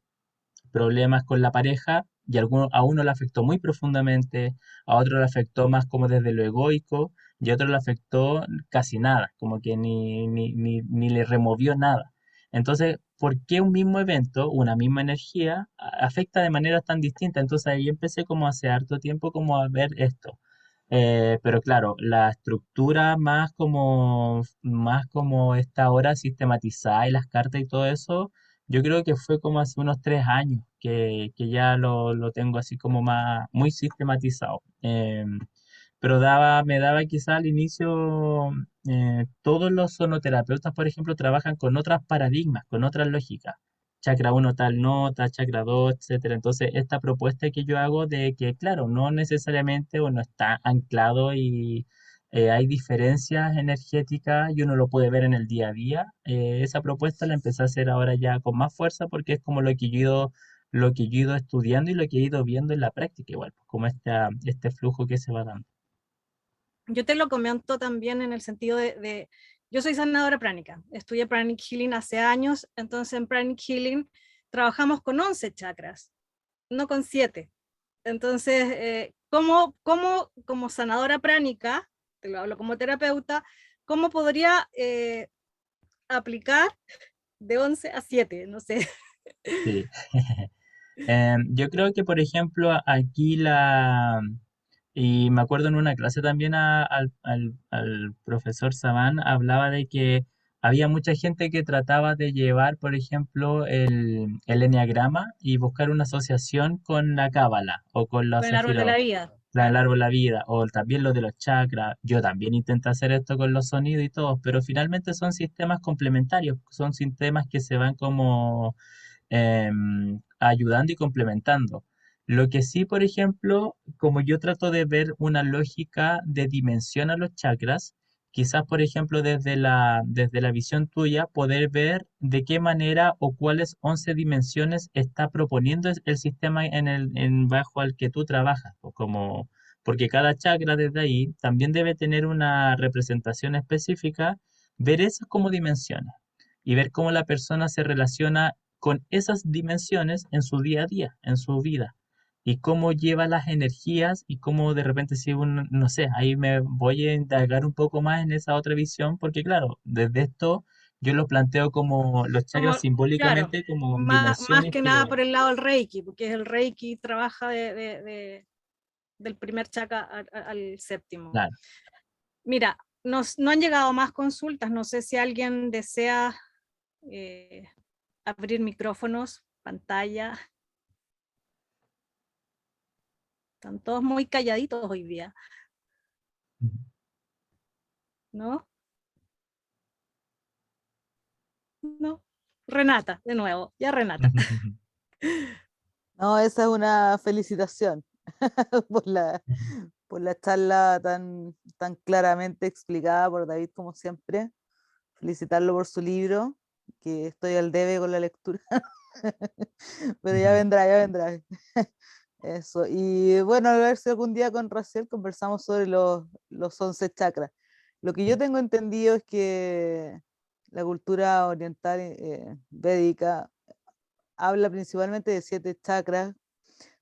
problemas con la pareja y a uno le afectó muy profundamente, a otro le afectó más como desde lo egoico y a otro le afectó casi nada, como que ni le removió nada. Entonces, ¿por qué un mismo evento, una misma energía, afecta de maneras tan distintas? Entonces ahí empecé como hace harto tiempo como a ver esto. Pero claro, la estructura más como esta hora sistematizada y las cartas y todo eso, yo creo que fue como hace unos 3 años que ya lo tengo así como muy sistematizado. Pero me daba quizá al inicio, todos los sonoterapeutas, por ejemplo, trabajan con otras paradigmas, con otras lógicas. chakra uno tal nota, chakra 2, etcétera. Entonces, esta propuesta que yo hago de que, claro, no necesariamente uno está anclado y hay diferencias energéticas y uno lo puede ver en el día a día. Esa propuesta la empecé a hacer ahora ya con más fuerza porque es como lo que yo he ido estudiando y lo que he ido viendo en la práctica igual, pues, como este flujo que se va dando. Yo te lo comento también en el sentido yo soy sanadora pránica, estudié Pranic Healing hace años, entonces en Pranic Healing trabajamos con 11 chakras, no con 7. Entonces, como sanadora pránica, te lo hablo como terapeuta, ¿cómo podría aplicar de 11 a 7? No sé. Sí. Yo creo que, por ejemplo, aquí y me acuerdo en una clase también al profesor Saban hablaba de que había mucha gente que trataba de llevar, por ejemplo, el eneagrama y buscar una asociación con la cábala o con la Con el árbol de la sefirot, vida, el claro. árbol de la vida, o también lo de los chakras. Yo también intenté hacer esto con los sonidos y todo, pero finalmente son sistemas complementarios, son sistemas que se van como ayudando y complementando. Lo que sí, por ejemplo, como yo trato de ver una lógica de dimensión a los chakras, quizás, por ejemplo, desde la visión tuya, poder ver de qué manera o cuáles 11 dimensiones está proponiendo el sistema bajo al que tú trabajas, o como, porque cada chakra desde ahí también debe tener una representación específica, ver esas como dimensiones y ver cómo la persona se relaciona con esas dimensiones en su día a día, en su vida, y cómo lleva las energías y cómo de repente si uno, no sé, ahí me voy a indagar un poco más en esa otra visión, porque claro, desde esto yo lo planteo como los chakras Como, claro, simbólicamente como más dimensiones que nada que, por el lado del Reiki, porque el Reiki trabaja del primer chakra al séptimo. claro. Mira, no han llegado más consultas, no sé si alguien desea eh, abrir micrófonos, pantalla, están todos muy calladitos hoy día, ¿no? No. Renata, de nuevo, ya Renata. No, esa es una felicitación por por la charla tan claramente explicada por David, como siempre. Felicitarlo por su libro, que estoy al debe con la lectura, pero ya vendrá, ya vendrá. Eso, y bueno, a ver si algún día con Raciel conversamos sobre los 11 chakras. Lo que yo tengo entendido es que la cultura oriental védica habla principalmente de 7 chakras,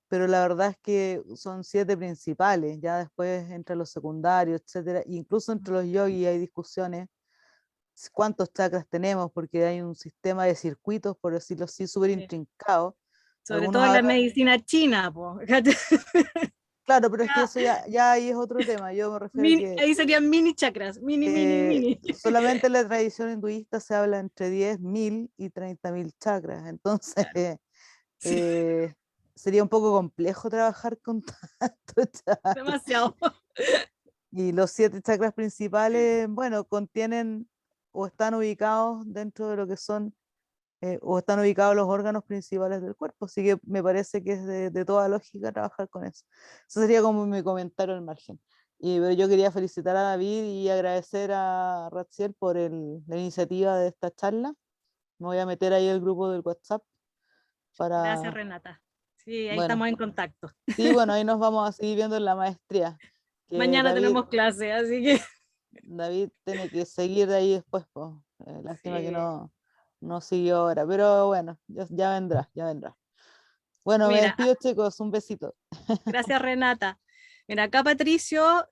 pero la verdad es que son 7 principales, ya después entre los secundarios, etcétera, incluso entre los yogis hay discusiones cuántos chakras tenemos, porque hay un sistema de circuitos, por decirlo así, súper Sí. intrincado. Sobre Algunos todo en la hablan, medicina china, po. claro, pero es que eso ya ahí es otro tema. Yo me refiero a que Ahí serían mini chakras, mini. solamente en la tradición hinduista se habla entre 10.000 y 30.000 chakras. Entonces, Claro. Sí, eh, sería un poco complejo trabajar con tantos chakras. demasiado. Y los 7 chakras principales, bueno, contienen o están ubicados dentro de lo que son, o están ubicados los órganos principales del cuerpo. Así que me parece que es de toda lógica trabajar con eso. Eso sería como mi comentario al margen. Pero yo quería felicitar a David y agradecer a Ratziel por la iniciativa de esta charla. Me voy a meter ahí el grupo del WhatsApp Gracias, para, Renata. Sí, ahí bueno, estamos en contacto. sí, bueno, ahí nos vamos a seguir viendo en la maestría. Que Mañana tenemos clase, así que David tiene que seguir de ahí después, pues. Lástima que sí. no siguió ahora, pero bueno, ya vendrá, ya vendrá. Bueno, me Mira, despido, chicos, un besito. gracias, Renata. Mira, acá Patricio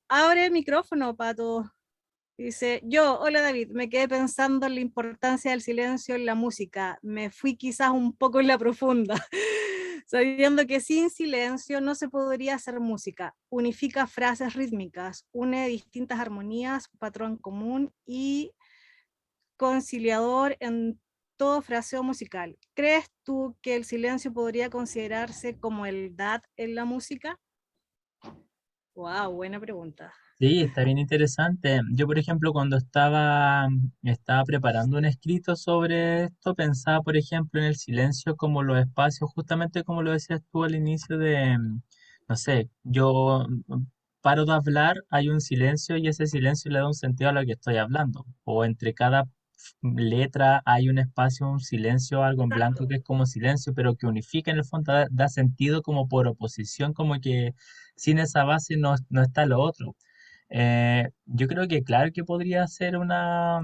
abre el micrófono, Pato. Dice, hola David, me quedé pensando en la importancia del silencio en la música. Me fui quizás un poco en la profunda, sabiendo que sin silencio no se podría hacer música. Unifica frases rítmicas, une distintas armonías, patrón común y conciliador en todo fraseo musical. ¿Crees tú que el silencio podría considerarse como el DAT en la música? Wow, buena pregunta. Sí, está bien interesante. Yo, por ejemplo, cuando estaba preparando un escrito sobre esto, pensaba, por ejemplo, en el silencio como los espacios, justamente como lo decías tú al inicio no sé, yo paro de hablar, hay un silencio y ese silencio le da un sentido a lo que estoy hablando. O entre cada letra hay un espacio, un silencio, algo en blanco Exacto. que es como silencio, pero que unifica en el fondo, da sentido como por oposición, como que sin esa base no está lo otro. Yo creo que claro que podría ser una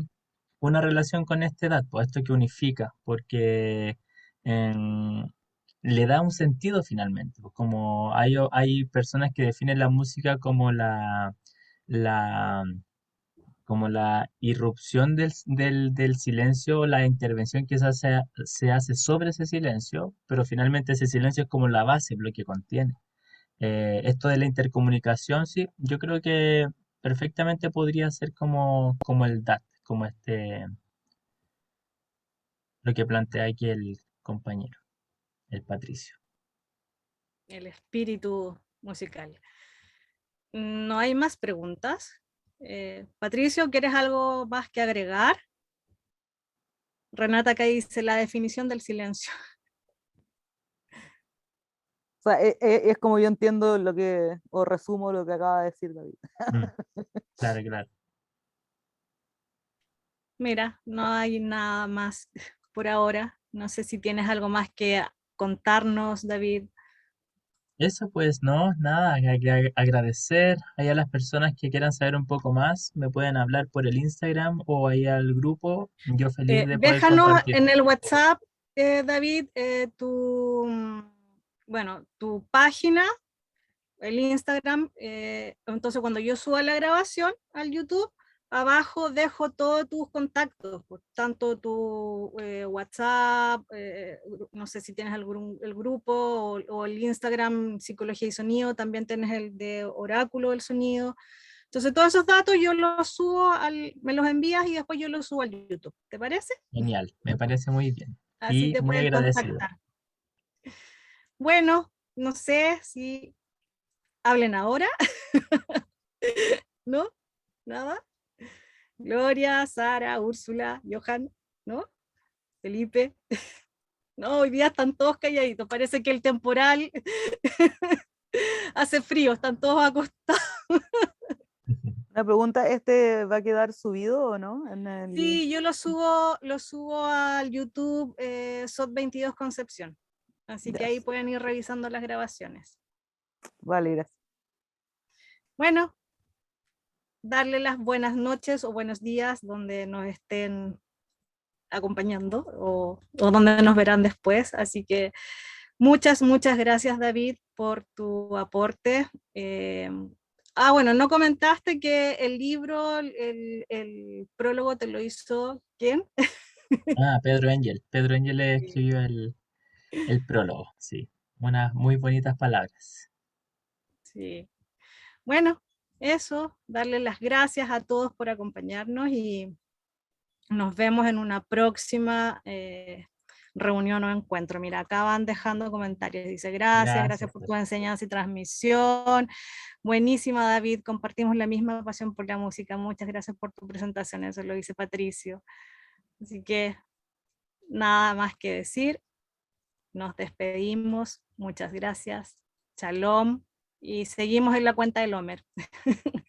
relación con esta edad, pues esto que unifica, porque em, le da un sentido finalmente, pues, como hay personas que definen la música la, como la irrupción del silencio, la intervención que se hace sobre ese silencio, pero finalmente ese silencio es como la base, lo que contiene. Esto de la intercomunicación, sí, yo creo que perfectamente podría ser como el DAT, como lo que plantea aquí el compañero, el Patricio. El espíritu musical. No hay más preguntas. Patricio, ¿quieres algo más que agregar? Renata acá dice la definición del silencio. O sea, es como yo entiendo lo que, o resumo lo que acaba de decir David. Mm, claro, claro. Mira, no hay nada más por ahora. No sé si tienes algo más que contarnos, David. Eso pues, no, nada, agradecer ahí a las personas que quieran saber un poco más, me pueden hablar por el Instagram o ahí al grupo, yo feliz de poder Déjanos compartir. en el WhatsApp, David, bueno, tu página, el Instagram. Entonces, cuando yo suba la grabación al YouTube, abajo dejo todos tus contactos, pues, tanto tu WhatsApp, no sé si tienes el grupo o el Instagram Psicología y Sonido, también tienes el de Oráculo del Sonido. Entonces, todos esos datos yo los subo, me los envías y después yo los subo al YouTube. ¿Te parece? Genial, me parece muy bien Así y te muy pueden agradecido. contactar. Bueno, no sé si hablen ahora, ¿no? Nada. Gloria, Sara, Úrsula, Johan, ¿no? Felipe. No, hoy día están todos calladitos. Parece que el temporal hace frío, están todos acostados. Una pregunta, ¿este va a quedar subido o no? Sí, yo lo subo al YouTube SOT 22 Concepción. Así que Ya, ahí pueden ir revisando las grabaciones. vale, gracias. Bueno, darle las buenas noches o buenos días donde nos estén acompañando o donde nos verán después. Así que muchas gracias, David, por tu aporte. Bueno, no comentaste que el libro, el prólogo te lo hizo ¿quién? Ah, Pedro Engel escribió el prólogo, sí, unas muy bonitas palabras. Sí. Bueno, eso, darle las gracias a todos por acompañarnos y nos vemos en una próxima reunión o encuentro. Mira, acá van dejando comentarios. Dice, gracias Gracias, por tu Fer. enseñanza y transmisión. Buenísima, David, compartimos la misma pasión por la música. Muchas gracias por tu presentación, eso lo dice Patricio. Así que nada más que decir. Nos despedimos. Muchas gracias. Shalom. Y seguimos en la cuenta del Homer.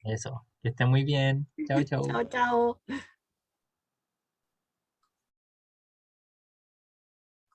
Eso, que esté muy bien. Chao, chao. Chao, chao.